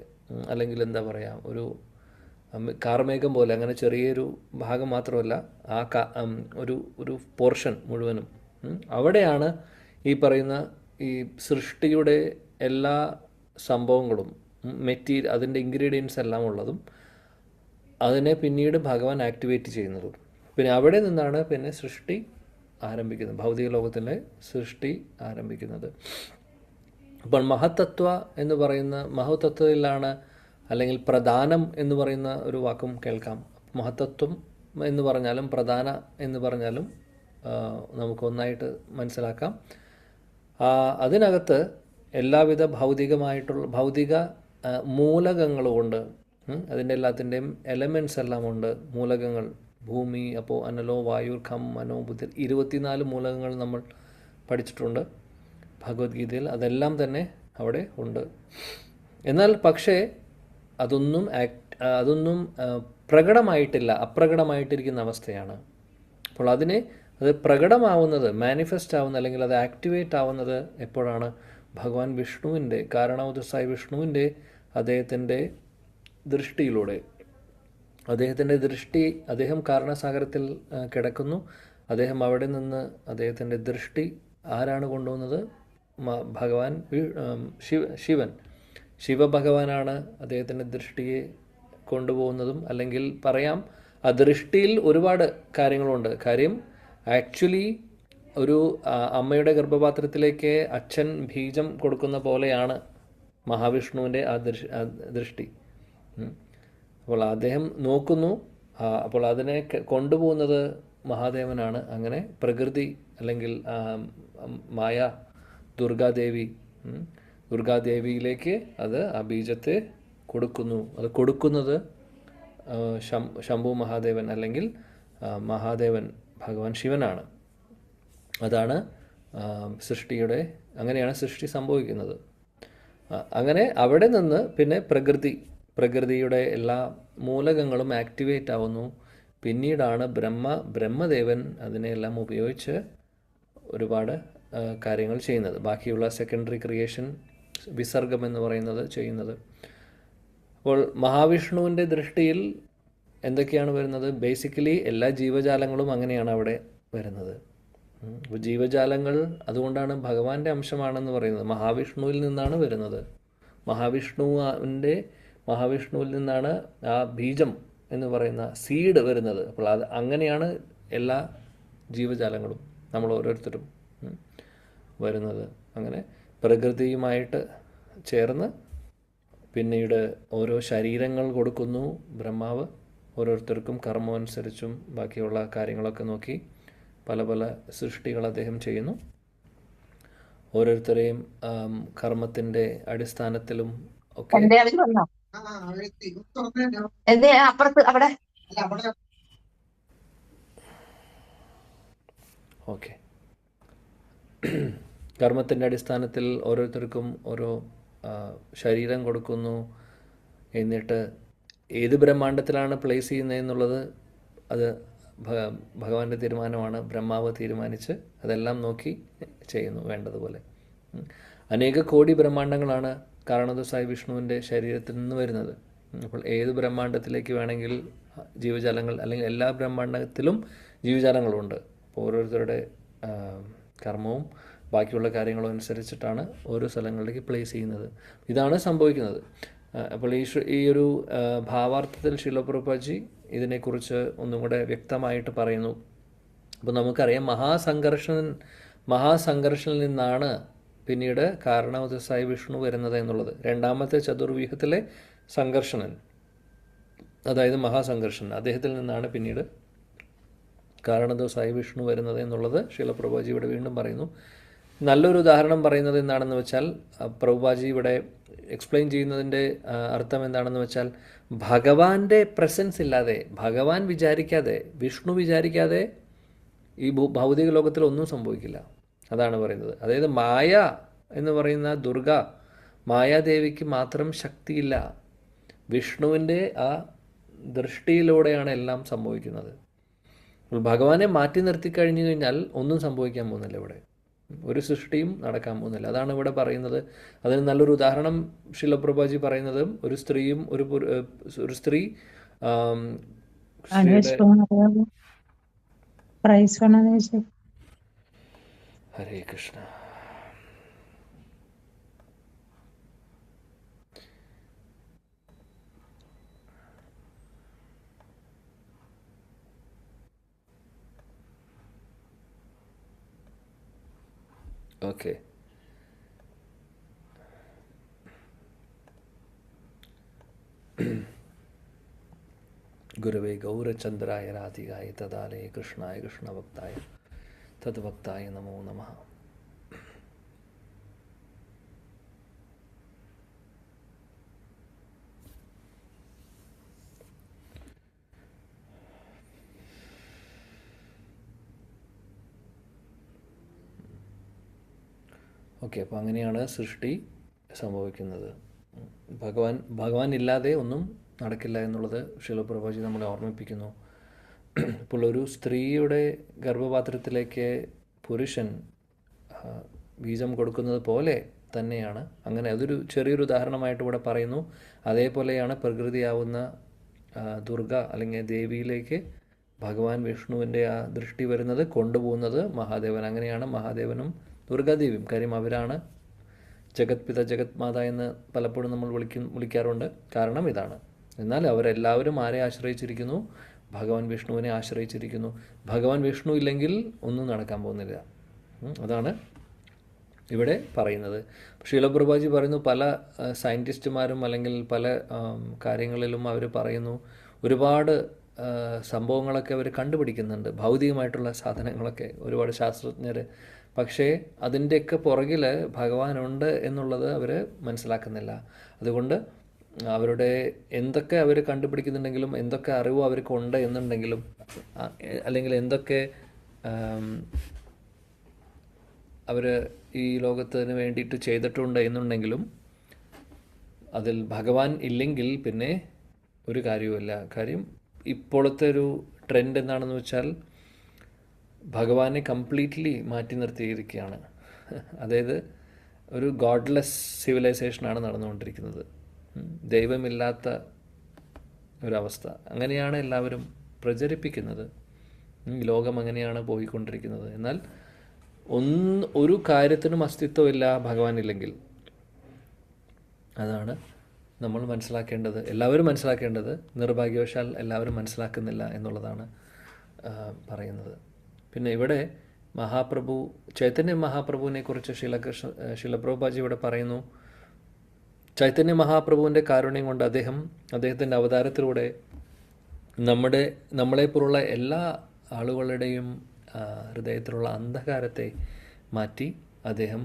അല്ലെങ്കിൽ എന്താ പറയുക, ഒരു കാർമേഘം പോലെ, അങ്ങനെ ചെറിയൊരു ഭാഗം മാത്രമല്ല, ആ ഒരു പോർഷൻ മുഴുവനും അവിടെയാണ് ഈ പറയുന്ന ഈ സൃഷ്ടിയുടെ എല്ലാ സംഭവങ്ങളും അതിൻ്റെ ഇൻഗ്രീഡിയൻസ് എല്ലാം ഉള്ളതും അതിനെ പിന്നീട് ഭഗവാൻ ആക്ടിവേറ്റ് ചെയ്യുന്നതും. പിന്നെ അവിടെ നിന്നാണ് പിന്നെ സൃഷ്ടി ആരംഭിക്കുന്നത്, ഭൗതിക ലോകത്തിലെ സൃഷ്ടി ആരംഭിക്കുന്നത്. അപ്പോൾ മഹത്തത്വ എന്ന് പറയുന്ന മഹത്തത്വത്തിലാണ്, അല്ലെങ്കിൽ പ്രധാനം എന്ന് പറയുന്ന ഒരു വാക്കും കേൾക്കാം. മഹത്തത്വം എന്ന് പറഞ്ഞാലും പ്രധാന എന്ന് പറഞ്ഞാലും നമുക്കൊന്നായിട്ട് മനസ്സിലാക്കാം. അതിനകത്ത് എല്ലാവിധ ഭൗതിക മൂലകങ്ങളുമുണ്ട്. അതിൻ്റെ എല്ലാത്തിൻ്റെയും എലമെൻറ്റ്സ് എല്ലാം ഉണ്ട്. മൂലകങ്ങൾ, ഭൂമി, അപ്പോൾ അനലോ വായു ഖം മനോ ബുദ്ധി, 24 മൂലകങ്ങൾ നമ്മൾ പഠിച്ചിട്ടുണ്ട് ഭഗവത്ഗീതയിൽ. അതെല്ലാം തന്നെ അവിടെ ഉണ്ട്. എന്നാൽ പക്ഷേ അതൊന്നും പ്രകടമായിട്ടില്ല, അപ്രകടമായിട്ടിരിക്കുന്ന അവസ്ഥയാണ്. അപ്പോൾ അത് പ്രകടമാവുന്നത്, മാനിഫെസ്റ്റ് ആവുന്നത്, അല്ലെങ്കിൽ അത് ആക്ടിവേറ്റ് ആവുന്നത് എപ്പോഴാണ്? ഭഗവാൻ വിഷ്ണുവിൻ്റെ, കാരണോദസായ വിഷ്ണുവിൻ്റെ അദ്ദേഹത്തിൻ്റെ ദൃഷ്ടിയിലൂടെ. അദ്ദേഹം കാരണസാഗരത്തിൽ കിടക്കുന്നു. അദ്ദേഹം അവിടെ നിന്ന് അദ്ദേഹത്തിൻ്റെ ദൃഷ്ടി ആരാണ് കൊണ്ടുവന്നത്? ഭഗവാൻ ശിവഭഗവാനാണ് അദ്ദേഹത്തിൻ്റെ ദൃഷ്ടിയെ കൊണ്ടുപോകുന്നതും. അല്ലെങ്കിൽ പറയാം, ആ ദൃഷ്ടിയിൽ ഒരുപാട് കാര്യങ്ങളുണ്ട്. കാര്യം ആക്ച്വലി ഒരു അമ്മയുടെ ഗർഭപാത്രത്തിലേക്ക് അച്ഛൻ ബീജം കൊടുക്കുന്ന പോലെയാണ് മഹാവിഷ്ണുവിൻ്റെ ആ ദൃഷ്ടി. അപ്പോൾ അദ്ദേഹം നോക്കുന്നു, അപ്പോൾ അതിനെ കൊണ്ടുപോകുന്നത് മഹാദേവനാണ്. അങ്ങനെ പ്രകൃതി, അല്ലെങ്കിൽ മായ ദുർഗാദേവിയിലേക്ക് ആ ബീജത്തെ കൊടുക്കുന്നു. അത് കൊടുക്കുന്നത് ശംഭു മഹാദേവൻ, അല്ലെങ്കിൽ മഹാദേവൻ ഭഗവാൻ ശിവനാണ്. അതാണ് അങ്ങനെയാണ് സൃഷ്ടി സംഭവിക്കുന്നത്. അങ്ങനെ അവിടെ നിന്ന് പിന്നെ പ്രകൃതിയുടെ എല്ലാ മൂലകങ്ങളും ആക്ടിവേറ്റ് ആവുന്നു. പിന്നീടാണ് ബ്രഹ്മദേവൻ അതിനെല്ലാം ഉപയോഗിച്ച് ഒരുപാട് കാര്യങ്ങൾ ചെയ്യുന്നത്. ബാക്കിയുള്ള സെക്കൻഡറി ക്രിയേഷൻ, വിസർഗം എന്ന് പറയുന്നത് ചെയ്യുന്നത്. അപ്പോൾ മഹാവിഷ്ണുവിൻ്റെ ദൃഷ്ടിയിൽ എന്തൊക്കെയാണ് വരുന്നത്? ബേസിക്കലി എല്ലാ ജീവജാലങ്ങളും അങ്ങനെയാണ് അവിടെ വരുന്നത്. അപ്പോൾ ജീവജാലങ്ങൾ അതുകൊണ്ടാണ് ഭഗവാന്റെ അംശമാണെന്ന് പറയുന്നത്. മഹാവിഷ്ണുവിൽ നിന്നാണ് വരുന്നത്. മഹാവിഷ്ണുവിൽ നിന്നാണ് ആ ബീജം എന്ന് പറയുന്ന സീഡ് വരുന്നത്. അപ്പോൾ അങ്ങനെയാണ് എല്ലാ ജീവജാലങ്ങളും, നമ്മൾ ഓരോരുത്തരും വരുന്നത്. അങ്ങനെ പ്രകൃതിയുമായിട്ട് ചേർന്ന് പിന്നീട് ഓരോ ശരീരങ്ങൾ കൊടുക്കുന്നു ബ്രഹ്മാവ്. ഓരോരുത്തർക്കും കർമ്മമനുസരിച്ചും ബാക്കിയുള്ള കാര്യങ്ങളൊക്കെ നോക്കി പല പല സൃഷ്ടികൾ അദ്ദേഹം ചെയ്യുന്നു. ഓരോരുത്തരെയും കർമ്മത്തിൻ്റെ അടിസ്ഥാനത്തിലും ഒക്കെ. ഓക്കെ, കർമ്മത്തിൻ്റെ അടിസ്ഥാനത്തിൽ ഓരോരുത്തർക്കും ഓരോ ശരീരം കൊടുക്കുന്നു. എന്നിട്ട് ഏത് ബ്രഹ്മാണ്ടത്തിലാണ് പ്ലേസ് ചെയ്യുന്നതെന്നുള്ളത് അത് ഭഗവാന്റെ തീരുമാനമാണ്. ബ്രഹ്മാവ് തീരുമാനിച്ച് അതെല്ലാം നോക്കി ചെയ്യുന്നു വേണ്ടതുപോലെ. അനേക കോടി ബ്രഹ്മാണ്ടങ്ങളാണ് കാരണോദസായ വിഷ്ണുവിൻ്റെ ശരീരത്തിൽ നിന്ന് വരുന്നത്. അപ്പോൾ ഏത് ബ്രഹ്മാണ്ടത്തിലേക്ക് വേണമെങ്കിൽ ജീവജാലങ്ങൾ, അല്ലെങ്കിൽ എല്ലാ ബ്രഹ്മാണ്ടത്തിലും ജീവജാലങ്ങളുണ്ട്. അപ്പോൾ ഓരോരുത്തരുടെ കർമ്മവും ബാക്കിയുള്ള കാര്യങ്ങളും അനുസരിച്ചിട്ടാണ് ഓരോ സ്ഥലങ്ങളിലേക്ക് പ്ലേസ് ചെയ്യുന്നത്. ഇതാണ് സംഭവിക്കുന്നത്. അപ്പോൾ ഈ ഒരു ഭാവാർത്ഥത്തിൽ ശീല പ്രഭുപാദ് ഇതിനെക്കുറിച്ച് ഒന്നും കൂടെ വ്യക്തമായിട്ട് പറയുന്നു. അപ്പോൾ നമുക്കറിയാം, മഹാസംഘർഷനിൽ നിന്നാണ് പിന്നീട് കാരണോദസായ വിഷ്ണു വരുന്നത് എന്നുള്ളത്. രണ്ടാമത്തെ ചതുർവ്യൂഹത്തിലെ സംഘർഷണൻ, അതായത് മഹാസംഘർഷൻ, അദ്ദേഹത്തിൽ നിന്നാണ് പിന്നീട് കാരണോദസായ വിഷ്ണു വരുന്നത് എന്നുള്ളത് ശീല പ്രഭുപാദ് ഇവിടെ വീണ്ടും പറയുന്നു. നല്ലൊരു ഉദാഹരണം പറയുന്നത് എന്താണെന്ന് വെച്ചാൽ, പ്രഭുപാദ് ഇവിടെ എക്സ്പ്ലെയിൻ ചെയ്യുന്നതിൻ്റെ അർത്ഥം എന്താണെന്ന് വെച്ചാൽ, ഭഗവാന്റെ പ്രസൻസ് ഇല്ലാതെ, ഭഗവാൻ വിചാരിക്കാതെ, വിഷ്ണു വിചാരിക്കാതെ ഈ ഭൗതിക ലോകത്തിൽ ഒന്നും സംഭവിക്കില്ല. അതാണ് പറയുന്നത്. അതായത് മായ എന്ന് പറയുന്ന മായാദേവിക്ക് മാത്രം ശക്തിയില്ല. വിഷ്ണുവിൻ്റെ ആ ദൃഷ്ടിയിലൂടെയാണ് എല്ലാം സംഭവിക്കുന്നത്. ഭഗവാനെ മാറ്റി നിർത്തി കഴിഞ്ഞു കഴിഞ്ഞാൽ ഒന്നും സംഭവിക്കാൻ പോകുന്നില്ല ഇവിടെ. ഒരു സൃഷ്ടിയും നടക്കാൻ പോകുന്നില്ല. അതാണ് ഇവിടെ പറയുന്നത്. അതിന് നല്ലൊരു ഉദാഹരണം ശിലപ്രഭാജി പറയുന്നത് ഒരു സ്ത്രീയും ഒരു സ്ത്രീ സ്ത്രീയുടെ പ്രൈസ് വേണമെന്ന് ചോദിച്ചു. ഹരേ കൃഷ്ണ. ഓക്കെ, ഗുരവേ ഗൗരചന്ദ്രായ രാധികായ തദാലയ കൃഷ്ണായ കൃഷ്ണഭക്തായ തദ്ഭക്തായ നമോ നമഃ. ഓക്കെ, അപ്പോൾ അങ്ങനെയാണ് സൃഷ്ടി സംഭവിക്കുന്നത്. ഭഗവാൻ ഇല്ലാതെ ഒന്നും നടക്കില്ല എന്നുള്ളത് ശിലപ്രഭാജി നമ്മളെ ഓർമ്മിപ്പിക്കുന്നു. ഇപ്പോൾ ഒരു സ്ത്രീയുടെ ഗർഭപാത്രത്തിലേക്ക് പുരുഷൻ ബീജം കൊടുക്കുന്നത് പോലെ തന്നെയാണ്. അങ്ങനെ അതൊരു ചെറിയൊരു ഉദാഹരണമായിട്ട് ഇവിടെ പറയുന്നു. അതേപോലെയാണ് പ്രകൃതിയാവുന്ന ദുർഗ അല്ലെങ്കിൽ ദേവിയിലേക്ക് ഭഗവാൻ വിഷ്ണുവിൻ്റെ ആ ദൃഷ്ടി വരുന്നത്, കൊണ്ടുപോകുന്നത് മഹാദേവൻ. അങ്ങനെയാണ് മഹാദേവനും ദുർഗാദേവിയും. കാര്യം അവരാണ് ജഗത് പിത ജഗത് മാത എന്ന് പലപ്പോഴും നമ്മൾ വിളിക്കാറുണ്ട്. കാരണം ഇതാണ്. എന്നാൽ അവരെല്ലാവരും ആരെ ആശ്രയിച്ചിരിക്കുന്നു? ഭഗവാൻ വിഷ്ണുവിനെ ആശ്രയിച്ചിരിക്കുന്നു. ഭഗവാൻ വിഷ്ണു ഇല്ലെങ്കിൽ ഒന്നും നടക്കാൻ പോകുന്നില്ല. അതാണ് ഇവിടെ പറയുന്നത്. ശീലപ്രഭാജി പറയുന്നു, പല സയൻറ്റിസ്റ്റുമാരും അല്ലെങ്കിൽ പല കാര്യങ്ങളിലും അവർ പറയുന്നു, ഒരുപാട് സംഭവങ്ങളൊക്കെ അവർ കണ്ടുപിടിക്കുന്നുണ്ട്, ഭൗതികമായിട്ടുള്ള സാധനങ്ങളൊക്കെ ഒരുപാട് ശാസ്ത്രജ്ഞർ. പക്ഷേ അതിൻ്റെയൊക്കെ പുറകിൽ ഭഗവാനുണ്ട് എന്നുള്ളത് അവർ മനസ്സിലാക്കുന്നില്ല. അതുകൊണ്ട് അവരുടെ എന്തൊക്കെ അവർ കണ്ടുപിടിക്കുന്നുണ്ടെങ്കിലും, എന്തൊക്കെ അറിവ് അവർക്കുണ്ട് എന്നുണ്ടെങ്കിലും, അല്ലെങ്കിൽ എന്തൊക്കെ അവർ ഈ ലോകത്തിന് വേണ്ടിയിട്ട് ചെയ്തിട്ടുണ്ട് എന്നുണ്ടെങ്കിലും, അതിൽ ഭഗവാൻ ഇല്ലെങ്കിൽ പിന്നെ ഒരു കാര്യവുമില്ല. കാര്യം ഇപ്പോഴത്തെ ഒരു ട്രെൻഡ് എന്താണെന്ന് വെച്ചാൽ ഭഗവാനെ കംപ്ലീറ്റ്ലി മാറ്റി നിർത്തിയിരിക്കുകയാണ്. അതായത് ഒരു ഗോഡ്ലെസ് സിവിലൈസേഷനാണ് നടന്നുകൊണ്ടിരിക്കുന്നത്. ദൈവമില്ലാത്ത ഒരവസ്ഥ. അങ്ങനെയാണ് എല്ലാവരും പ്രചരിപ്പിക്കുന്നത്. ലോകം അങ്ങനെയാണ് പോയിക്കൊണ്ടിരിക്കുന്നത്. എന്നാൽ ഒരു കാര്യത്തിനും അസ്തിത്വമില്ല ഭഗവാൻ ഇല്ലെങ്കിൽ. അതാണ് നമ്മൾ മനസ്സിലാക്കേണ്ടത്, എല്ലാവരും മനസ്സിലാക്കേണ്ടത്. നിർഭാഗ്യവശാൽ എല്ലാവരും മനസ്സിലാക്കുന്നില്ല എന്നുള്ളതാണ് പറയുന്നത്. പിന്നെ ഇവിടെ ചൈതന്യ മഹാപ്രഭുവിനെ കുറിച്ച് ശിലപ്രഭുപാജി ഇവിടെ പറയുന്നു. ചൈതന്യ മഹാപ്രഭുവിൻ്റെ കാരുണ്യം കൊണ്ട് അദ്ദേഹത്തിൻ്റെ അവതാരത്തിലൂടെ നമ്മളെപ്പോലുള്ള എല്ലാ ആളുകളുടെയും ഹൃദയത്തിലുള്ള അന്ധകാരത്തെ മാറ്റി അദ്ദേഹം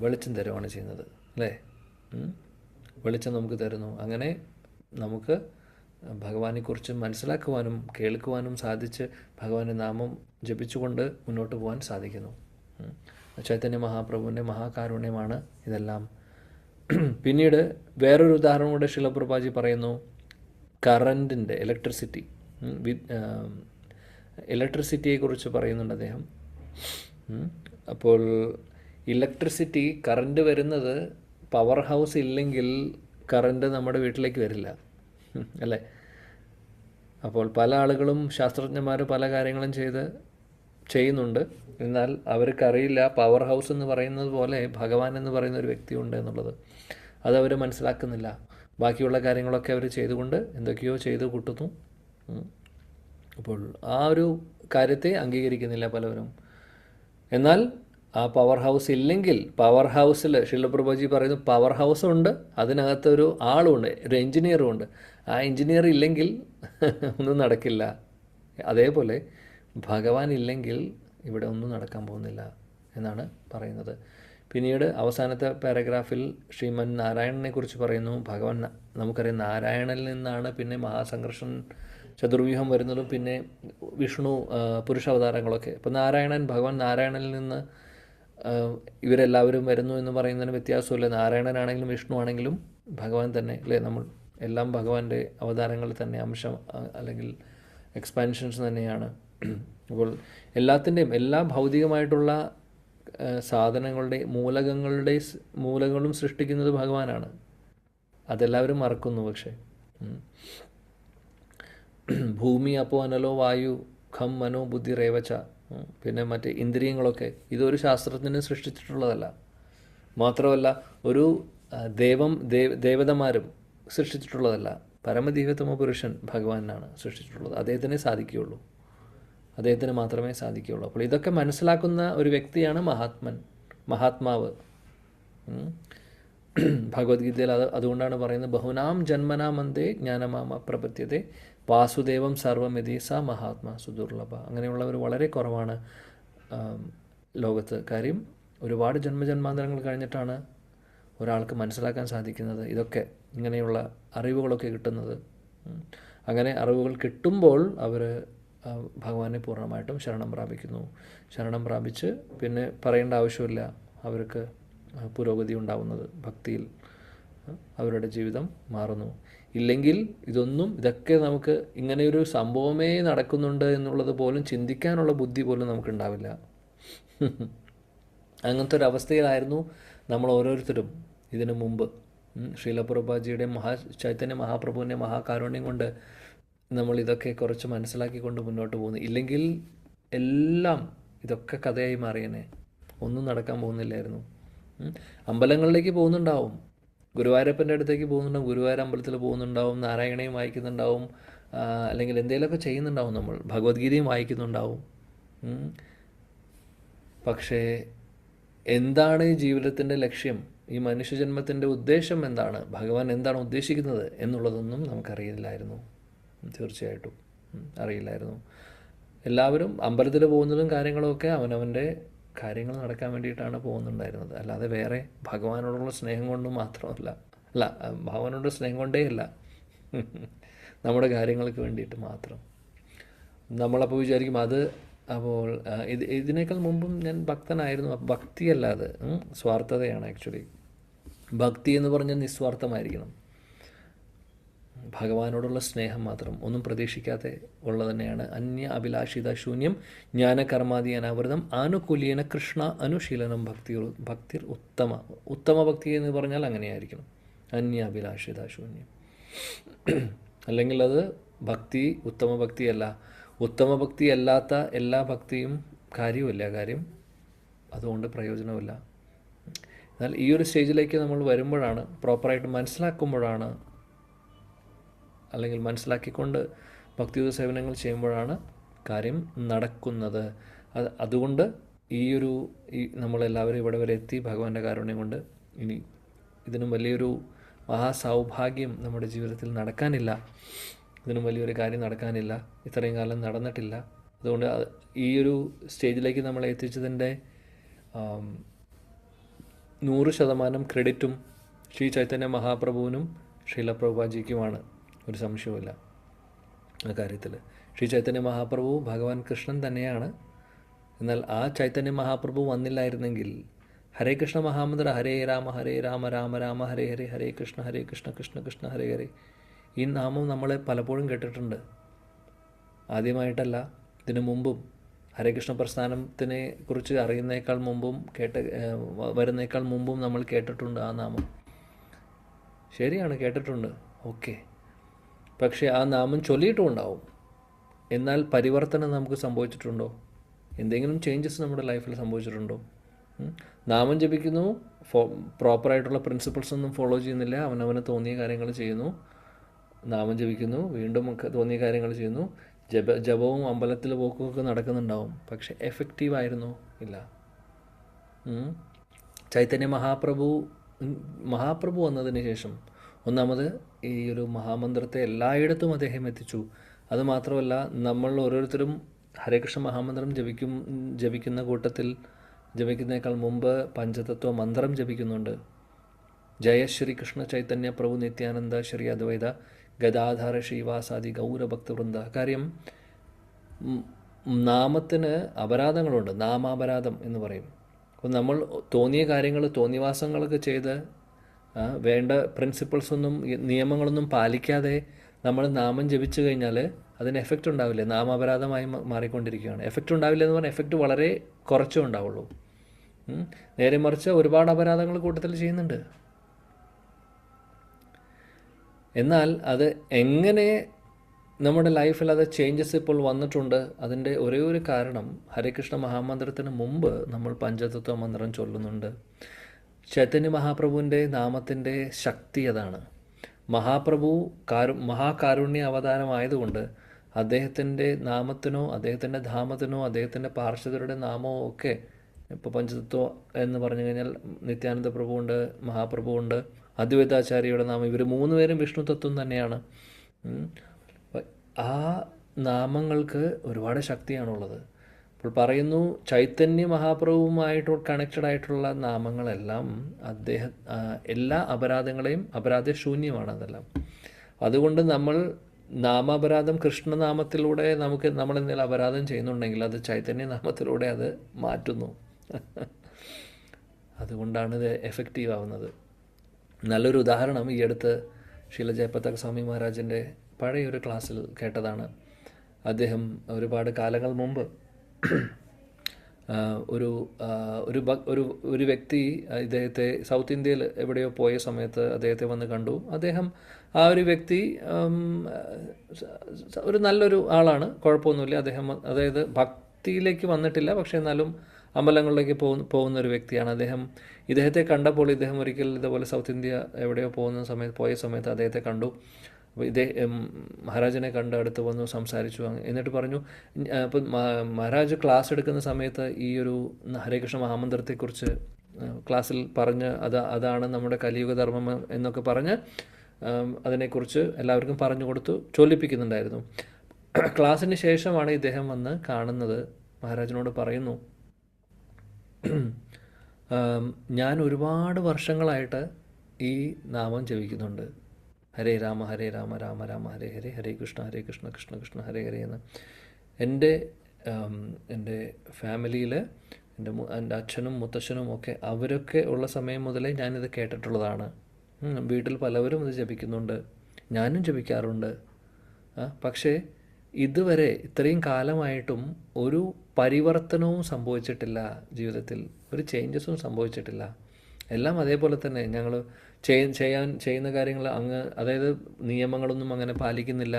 വെളിച്ചം തരുവാണ് ചെയ്യുന്നത്, അല്ലേ? വെളിച്ചം നമുക്ക് തരുന്നു. അങ്ങനെ നമുക്ക് ഭഗവാനെക്കുറിച്ച് മനസ്സിലാക്കുവാനും കേൾക്കുവാനും സാധിച്ച് ഭഗവാന്റെ നാമം ജപിച്ചുകൊണ്ട് മുന്നോട്ട് പോകാൻ സാധിക്കുന്നു. ചൈതന്യ മഹാപ്രഭുവിൻ്റെ മഹാകാരുണ്യമാണ് ഇതെല്ലാം. പിന്നീട് വേറൊരു ഉദാഹരണം കൂടെ ശിലപ്രഭാജി പറയുന്നു. കറൻറ്റിൻ്റെ ഇലക്ട്രിസിറ്റിയെക്കുറിച്ച് പറയുന്നുണ്ട് അദ്ദേഹം. അപ്പോൾ ഇലക്ട്രിസിറ്റി, കറണ്ട് വരുന്നത് പവർ ഹൗസ് ഇല്ലെങ്കിൽ കറണ്ട് നമ്മുടെ വീട്ടിലേക്ക് വരില്ല, അല്ലേ? അപ്പോൾ പല ആളുകളും ശാസ്ത്രജ്ഞന്മാർ പല കാര്യങ്ങളും ചെയ്യുന്നുണ്ട്. എന്നാൽ അവർക്കറിയില്ല പവർ ഹൗസ് എന്ന് പറയുന്നത് പോലെ ഭഗവാൻ എന്ന് പറയുന്ന ഒരു വ്യക്തിയുണ്ട് എന്നുള്ളത്. അതവർ മനസ്സിലാക്കുന്നില്ല. ബാക്കിയുള്ള കാര്യങ്ങളൊക്കെ അവർ ചെയ്തുകൊണ്ട് എന്തൊക്കെയോ ചെയ്ത് കൂട്ടുന്നു. അപ്പോൾ ആ ഒരു കാര്യത്തെ അംഗീകരിക്കുന്നില്ല പലവരും. എന്നാൽ ആ പവർ ഹൗസ് ഇല്ലെങ്കിൽ, പവർ ഹൗസിൽ ശിലപ്രഭുജി പറയുന്നു പവർ ഹൗസും ഉണ്ട്, അതിനകത്തൊരു ആളുമുണ്ട്, ഒരു എൻജിനീയറും ഉണ്ട്. ആ എൻജിനീയർ ഇല്ലെങ്കിൽ ഒന്നും നടക്കില്ല. അതേപോലെ ഭഗവാൻ ഇല്ലെങ്കിൽ ഇവിടെ ഒന്നും നടക്കാൻ പോകുന്നില്ല എന്നാണ് പറയുന്നത്. പിന്നീട് അവസാനത്തെ പാരഗ്രാഫിൽ ശ്രീമൻ നാരായണനെ കുറിച്ച് പറയുന്നു. ഭഗവാൻ, നമുക്കറിയാം നാരായണനിൽ നിന്നാണ് പിന്നെ മഹാസംഘർഷൻ ചതുർവ്യൂഹം വരുന്നതും പിന്നെ വിഷ്ണു പുരുഷാവതാരങ്ങളൊക്കെ. അപ്പോൾ ഭഗവാൻ നാരായണനിൽ നിന്ന് ഇവരെല്ലാവരും വരുന്നു എന്ന് പറയുന്നതിന് വ്യത്യാസമില്ല. നാരായണനാണെങ്കിലും വിഷ്ണു ആണെങ്കിലും ഭഗവാൻ തന്നെ, അല്ലേ? നമ്മൾ എല്ലാം ഭഗവാന്റെ അവതാരങ്ങളിൽ തന്നെ അംശം അല്ലെങ്കിൽ എക്സ്പാൻഷൻസ് തന്നെയാണ്. അപ്പോൾ എല്ലാത്തിൻ്റെയും എല്ലാ ഭൗതികമായിട്ടുള്ള സാധനങ്ങളുടെ മൂലകങ്ങളും സൃഷ്ടിക്കുന്നത് ഭഗവാനാണ്. അതെല്ലാവരും മറക്കുന്നു. പക്ഷേ ഭൂമി, അപ്പോ, അനലോ, വായു, ഖം, മനോ, ബുദ്ധി, റേവച്ച, പിന്നെ മറ്റ് ഇന്ദ്രിയങ്ങളൊക്കെ ഇതൊരു ശാസ്ത്രജ്ഞന് സൃഷ്ടിച്ചിട്ടുള്ളതല്ല. മാത്രമല്ല ഒരു ദേവതമാരും സൃഷ്ടിച്ചിട്ടുള്ളതല്ല. പരമദിവ്യതമ പുരുഷൻ ഭഗവാനാണ് സൃഷ്ടിച്ചിട്ടുള്ളത്. അദ്ദേഹത്തിനെ സാധിക്കുകയുള്ളൂ, അദ്ദേഹത്തിന് മാത്രമേ സാധിക്കുകയുള്ളൂ. അപ്പോൾ ഇതൊക്കെ മനസ്സിലാക്കുന്ന ഒരു വ്യക്തിയാണ് മഹാത്മാവ്. ഭഗവത്ഗീതയിൽ അതുകൊണ്ടാണ് പറയുന്നത്, ബഹുനാം ജന്മനാമന്തേ ജ്ഞാനമാമ പ്രപദ്യത്തെ വാസുദേവം സർവമിതി സ മഹാത്മാ സുദുർലഭ. അങ്ങനെയുള്ളവർ വളരെ കുറവാണ് ലോകത്ത്. കാര്യം ഒരുപാട് ജന്മജന്മാന്തരങ്ങൾ കഴിഞ്ഞിട്ടാണ് ഒരാൾക്ക് മനസ്സിലാക്കാൻ സാധിക്കുന്നത് ഇതൊക്കെ, ഇങ്ങനെയുള്ള അറിവുകളൊക്കെ കിട്ടുന്നത്. അങ്ങനെ അറിവുകൾ കിട്ടുമ്പോൾ അവർ ഭഗവാനെ പൂർണ്ണമായിട്ടും ശരണം പ്രാപിക്കുന്നു. ശരണം പ്രാപിച്ച് പിന്നെ പറയേണ്ട ആവശ്യമില്ല, അവർക്ക് പുരോഗതി ഉണ്ടാവുന്നത്, ഭക്തിയിൽ അവരുടെ ജീവിതം മാറുന്നു. ഇല്ലെങ്കിൽ ഇതൊക്കെ നമുക്ക് ഇങ്ങനെയൊരു സംഭവമേ നടക്കുന്നുണ്ട് എന്നുള്ളത് പോലും ചിന്തിക്കാനുള്ള ബുദ്ധി പോലും നമുക്കുണ്ടാവില്ല. അങ്ങനത്തെ ഒരു അവസ്ഥയിലായിരുന്നു നമ്മൾ ഓരോരുത്തരും ഇതിനു മുമ്പ്. ശ്രീല പ്രഭുപാദിജിയുടെ ചൈതന്യ മഹാപ്രഭുവിൻ്റെ മഹാകാരുണ്യം കൊണ്ട് നമ്മൾ ഇതൊക്കെ കുറച്ച് മനസ്സിലാക്കിക്കൊണ്ട് മുന്നോട്ട് പോകുന്നു. ഇല്ലെങ്കിൽ എല്ലാം ഇതൊക്കെ കഥയായി മാറിയനെ, ഒന്നും നടക്കാൻ പോകുന്നില്ലായിരുന്നു. അമ്പലങ്ങളിലേക്ക് പോകുന്നുണ്ടാവും, ഗുരുവായൂരപ്പൻ്റെ അടുത്തേക്ക് പോകുന്നുണ്ടാവും, ഗുരുവായൂർ അമ്പലത്തിൽ പോകുന്നുണ്ടാവും, നാരായണയും വായിക്കുന്നുണ്ടാവും, അല്ലെങ്കിൽ എന്തെങ്കിലുമൊക്കെ ചെയ്യുന്നുണ്ടാവും, നമ്മൾ ഭഗവത്ഗീതയും വായിക്കുന്നുണ്ടാവും. പക്ഷേ എന്താണ് ഈ ജീവിതത്തിൻ്റെ ലക്ഷ്യം, ഈ മനുഷ്യജന്മത്തിൻ്റെ ഉദ്ദേശം എന്താണ്, ഭഗവാൻ എന്താണ് ഉദ്ദേശിക്കുന്നത് എന്നുള്ളതൊന്നും നമുക്കറിയില്ലായിരുന്നു. തീർച്ചയായിട്ടും അറിയില്ലായിരുന്നു. എല്ലാവരും അമ്പലത്തിൽ പോകുന്നതും കാര്യങ്ങളുമൊക്കെ അവനവൻ്റെ കാര്യങ്ങൾ നടക്കാൻ വേണ്ടിയിട്ടാണ് പോകുന്നുണ്ടായിരുന്നത്. അല്ലാതെ വേറെ ഭഗവാനോടുള്ള സ്നേഹം കൊണ്ട് മാത്രമല്ല, ഭഗവാനോടുള്ള സ്നേഹം കൊണ്ടേ അല്ല, നമ്മുടെ കാര്യങ്ങൾക്ക് വേണ്ടിയിട്ട് മാത്രം. നമ്മളപ്പോൾ വിചാരിക്കും അത്, അപ്പോൾ ഇതിനേക്കാൾ മുമ്പും ഞാൻ ഭക്തനായിരുന്നു. ഭക്തിയല്ല, അത് സ്വാർത്ഥതയാണ്. ആക്ച്വലി ഭക്തി എന്ന് പറഞ്ഞാൽ നിസ്വാർത്ഥമായിരിക്കണം, ഭഗവാനോടുള്ള സ്നേഹം മാത്രം, ഒന്നും പ്രതീക്ഷിക്കാതെ ഉള്ളത് തന്നെയാണ്. അന്യ അഭിലാഷിത ശൂന്യം ജ്ഞാനകർമാദി അനാവൃതം ആനുകൂല്യേന കൃഷ്ണ അനുശീലനം ഭക്തിർ ഉത്തമ ഭക്തി എന്ന് പറഞ്ഞാൽ അങ്ങനെയായിരിക്കണം, അന്യ അഭിലാഷിത ശൂന്യം. അല്ലെങ്കിൽ അത് ഭക്തി ഉത്തമ ഭക്തിയല്ല. ഉത്തമ ഭക്തി അല്ലാത്ത എല്ലാ ഭക്തിയും കാര്യം അതുകൊണ്ട് പ്രയോജനമില്ല. എന്നാൽ ഈ ഒരു സ്റ്റേജിലേക്ക് നമ്മൾ വരുമ്പോഴാണ്, പ്രോപ്പറായിട്ട് മനസ്സിലാക്കുമ്പോഴാണ്, അല്ലെങ്കിൽ മനസ്സിലാക്കിക്കൊണ്ട് ഭക്തിയുത സേവനങ്ങൾ ചെയ്യുമ്പോഴാണ് കാര്യം നടക്കുന്നത്. അതുകൊണ്ട് ഈ നമ്മളെല്ലാവരും ഇവിടെ വരെ എത്തി ഭഗവാന്റെ കാരുണ്യം കൊണ്ട്. ഇനി ഇതിനും വലിയൊരു മഹാസൗഭാഗ്യം നമ്മുടെ ജീവിതത്തിൽ നടക്കാനില്ല, ഇതിനും വലിയൊരു കാര്യം നടക്കാനില്ല, ഇത്രയും കാലം നടന്നിട്ടില്ല. അതുകൊണ്ട് ഈ ഒരു സ്റ്റേജിലേക്ക് നമ്മളെ എത്തിച്ചതിൻ്റെ 100% ക്രെഡിറ്റും ശ്രീ ചൈതന്യ മഹാപ്രഭുവിനും ശ്രീല പ്രഭുപാദിജിക്കുമാണ്, ഒരു സംശയവുമില്ല ആ കാര്യത്തിൽ. ശ്രീ ചൈതന്യ മഹാപ്രഭു ഭഗവാൻ കൃഷ്ണൻ തന്നെയാണ്. എന്നാൽ ആ ചൈതന്യ മഹാപ്രഭു വന്നില്ലായിരുന്നെങ്കിൽ ഹരേ കൃഷ്ണ മഹാമന്ത്ര ഹരേ രാമ രാമ രാമ ഹരേ ഹരേ, ഹരേ കൃഷ്ണ കൃഷ്ണ കൃഷ്ണ ഹരേ ഹരേ, ഈ നാമം നമ്മൾ പലപ്പോഴും കേട്ടിട്ടുണ്ട്. ആദ്യമായിട്ടല്ല, ഇതിനു മുമ്പും ഹരേ കൃഷ്ണ പ്രസ്ഥാനത്തിനെ കുറിച്ച് അറിയുന്നേക്കാൾ മുമ്പും വരുന്നേക്കാൾ മുമ്പും നമ്മൾ കേട്ടിട്ടുണ്ട് ആ നാമം. ശരിയാണ്, കേട്ടിട്ടുണ്ട്, ഓക്കെ. പക്ഷേ ആ നാമം ചൊല്ലിയിട്ടും ഉണ്ടാവും. എന്നാൽ പരിവർത്തനം നമുക്ക് സംഭവിച്ചിട്ടുണ്ടോ? എന്തെങ്കിലും ചേഞ്ചസ് നമ്മുടെ ലൈഫിൽ സംഭവിച്ചിട്ടുണ്ടോ? നാമം ജപിക്കുന്നു, പ്രോപ്പറായിട്ടുള്ള പ്രിൻസിപ്പിൾസ് ഒന്നും ഫോളോ ചെയ്യുന്നില്ല, അവനവന് തോന്നിയ കാര്യങ്ങൾ ചെയ്യുന്നു. നാമം ജപിക്കുന്നു, വീണ്ടും തോന്നിയ കാര്യങ്ങൾ ചെയ്യുന്നു, ജപവും അമ്പലത്തിൽ പോക്കുമൊക്കെ നടക്കുന്നുണ്ടാവും. പക്ഷെ എഫക്റ്റീവായിരുന്നോ? ഇല്ല. ചൈതന്യ മഹാപ്രഭു വന്നതിന് ശേഷം ഒന്നാമത് ഈ ഒരു മഹാമന്ത്രത്തെ എല്ലായിടത്തും അദ്ദേഹം എത്തിച്ചു. അതുമാത്രമല്ല, നമ്മൾ ഓരോരുത്തരും ഹരേകൃഷ്ണ മഹാമന്ത്രം ജപിക്കുന്ന കൂട്ടത്തിൽ ജപിക്കുന്നേക്കാൾ മുമ്പ് പഞ്ചതത്വ മന്ത്രം ജപിക്കുന്നുണ്ട്. ജയ ശ്രീ കൃഷ്ണ ചൈതന്യ പ്രഭു നിത്യാനന്ദ ശ്രീ അദ്വൈത ഗദാധാര ശ്രീവാസാദി ഗൗരഭക്തവൃന്ദ. കാര്യം നാമത്തിന് അപരാധങ്ങളുണ്ട്, നാമാപരാധം എന്ന് പറയും. അപ്പോൾ നമ്മൾ തോന്നിയ കാര്യങ്ങൾ, തോന്നിവാസങ്ങളൊക്കെ ചെയ്ത് വേണ്ട പ്രിൻസിപ്പിൾസൊന്നും നിയമങ്ങളൊന്നും പാലിക്കാതെ നമ്മൾ നാമം ജപിച്ചു കഴിഞ്ഞാൽ അതിന് എഫക്റ്റ് ഉണ്ടാവില്ല, നാമാപരാധമായി മാറിക്കൊണ്ടിരിക്കുകയാണ്. എഫക്റ്റ് ഉണ്ടാവില്ല എന്ന് പറഞ്ഞാൽ എഫക്റ്റ് വളരെ കുറച്ചേ ഉണ്ടാവുള്ളൂ. നേരെ മറിച്ച് ഒരുപാട് അപരാധങ്ങൾ കൂട്ടത്തിൽ ചെയ്യുന്നുണ്ട്. എന്നാൽ അത് എങ്ങനെ നമ്മുടെ ലൈഫിൽ അത് ചേഞ്ചസ് ഇപ്പോൾ വന്നിട്ടുണ്ട്, അതിൻ്റെ ഒരേ ഒരു കാരണം ഹരേകൃഷ്ണ മഹാമന്ത്രത്തിന് മുമ്പ് നമ്മൾ പഞ്ചതത്വ മന്ത്രം ചൊല്ലുന്നുണ്ട്. ചൈതന്യ മഹാപ്രഭുവിൻ്റെ നാമത്തിൻ്റെ ശക്തി അതാണ്. മഹാപ്രഭു മഹാകാരുണ്യ അവതാരമായതുകൊണ്ട് അദ്ദേഹത്തിൻ്റെ നാമത്തിനോ അദ്ദേഹത്തിൻ്റെ ധാമത്തിനോ അദ്ദേഹത്തിൻ്റെ പാർഷദരുടെ നാമമോ ഒക്കെ, ഇപ്പോൾ പഞ്ചതത്വം എന്ന് പറഞ്ഞു കഴിഞ്ഞാൽ നിത്യാനന്ദ പ്രഭുവുണ്ട്, മഹാപ്രഭുവുണ്ട്, അദ്വൈതാചാര്യയുടെ നാമം, ഇവർ 3 പേരും വിഷ്ണു തത്വം തന്നെയാണ്. ആ നാമങ്ങൾക്ക് ഒരുപാട് ശക്തിയാണുള്ളത്. അപ്പോൾ പറയുന്നു ചൈതന്യ മഹാപ്രഭുവുമായിട്ട് കണക്റ്റഡ് ആയിട്ടുള്ള നാമങ്ങളെല്ലാം എല്ലാ അപരാധങ്ങളെയും അപരാധശൂന്യമാണ് അതെല്ലാം. അതുകൊണ്ട് നമ്മൾ നാമാപരാധം കൃഷ്ണനാമത്തിലൂടെ നമ്മൾ എന്തെങ്കിലും അപരാധം ചെയ്യുന്നുണ്ടെങ്കിൽ അത് ചൈതന്യ നാമത്തിലൂടെ അത് മാറ്റുന്നു. അതുകൊണ്ടാണ് ഇത് എഫക്റ്റീവ് ആവുന്നത്. നല്ലൊരു ഉദാഹരണം ഈ അടുത്ത് ശ്രീല ജയപതാക സ്വാമി മഹാരാജിൻ്റെ പഴയൊരു ക്ലാസ്സിൽ കേട്ടതാണ്. അദ്ദേഹം ഒരുപാട് കാലങ്ങൾ മുമ്പ് ഒരു വ്യക്തി ഇദ്ദേഹത്തെ സൗത്ത് ഇന്ത്യയിൽ എവിടെയോ പോയ സമയത്ത് അദ്ദേഹത്തെ വന്ന് കണ്ടു. ആ ഒരു വ്യക്തി ഒരു നല്ലൊരു ആളാണ്, കുഴപ്പമൊന്നുമില്ല. അതായത് ഭക്തിയിലേക്ക് വന്നിട്ടില്ല, പക്ഷേ എന്നാലും അമ്പലങ്ങളിലേക്ക് പോകുന്ന ഒരു വ്യക്തിയാണ്. ഇദ്ദേഹത്തെ കണ്ടപ്പോൾ ഇദ്ദേഹം ഒരിക്കൽ ഇതുപോലെ സൗത്ത് ഇന്ത്യ എവിടെയോ പോയ സമയത്ത് അദ്ദേഹത്തെ കണ്ടു. അപ്പോൾ മഹാരാജിനെ കണ്ട് അടുത്ത് വന്നു, സംസാരിച്ചു. എന്നിട്ട് പറഞ്ഞു, അപ്പോൾ മഹാരാജ് ക്ലാസ് എടുക്കുന്ന സമയത്ത് ഈ ഒരു ഹരേകൃഷ്ണ മഹാമന്ത്രത്തെക്കുറിച്ച് ക്ലാസ്സിൽ പറഞ്ഞ് അതാണ് നമ്മുടെ കലിയുഗധർമ്മം എന്നൊക്കെ പറഞ്ഞ് അതിനെക്കുറിച്ച് എല്ലാവർക്കും പറഞ്ഞു കൊടുത്തു, ചൊല്ലിപ്പിക്കുന്നുണ്ടായിരുന്നു. ക്ലാസ്സിന് ശേഷമാണ് ഇദ്ദേഹം വന്ന് കാണുന്നത്. മഹാരാജിനോട് പറയുന്നു, ഞാൻ ഒരുപാട് വർഷങ്ങളായിട്ട് ഈ നാമം ജപിക്കുന്നുണ്ട്, ഹരേ രാമ രാമ രാമ ഹരേ ഹരേ, ഹരേ കൃഷ്ണ കൃഷ്ണ കൃഷ്ണ ഹരേ ഹരേ എന്ന്. എൻ്റെ ഫാമിലിയിൽ എൻ്റെ അച്ഛനും മുത്തശ്ശനും ഒക്കെ അവരൊക്കെ ഉള്ള സമയം മുതലേ ഞാനിത് കേട്ടിട്ടുള്ളതാണ്. വീട്ടിൽ പലവരും ഇത് ജപിക്കുന്നുണ്ട്, ഞാനും ജപിക്കാറുണ്ട്. പക്ഷേ ഇതുവരെ ഇത്രയും കാലമായിട്ടും ഒരു പരിവർത്തനവും സംഭവിച്ചിട്ടില്ല, ജീവിതത്തിൽ ഒരു ചേഞ്ചസും സംഭവിച്ചിട്ടില്ല. എല്ലാം അതേപോലെ തന്നെ ഞങ്ങൾ ചെയ്യുന്ന കാര്യങ്ങൾ അതായത് നിയമങ്ങളൊന്നും അങ്ങനെ പാലിക്കുന്നില്ല.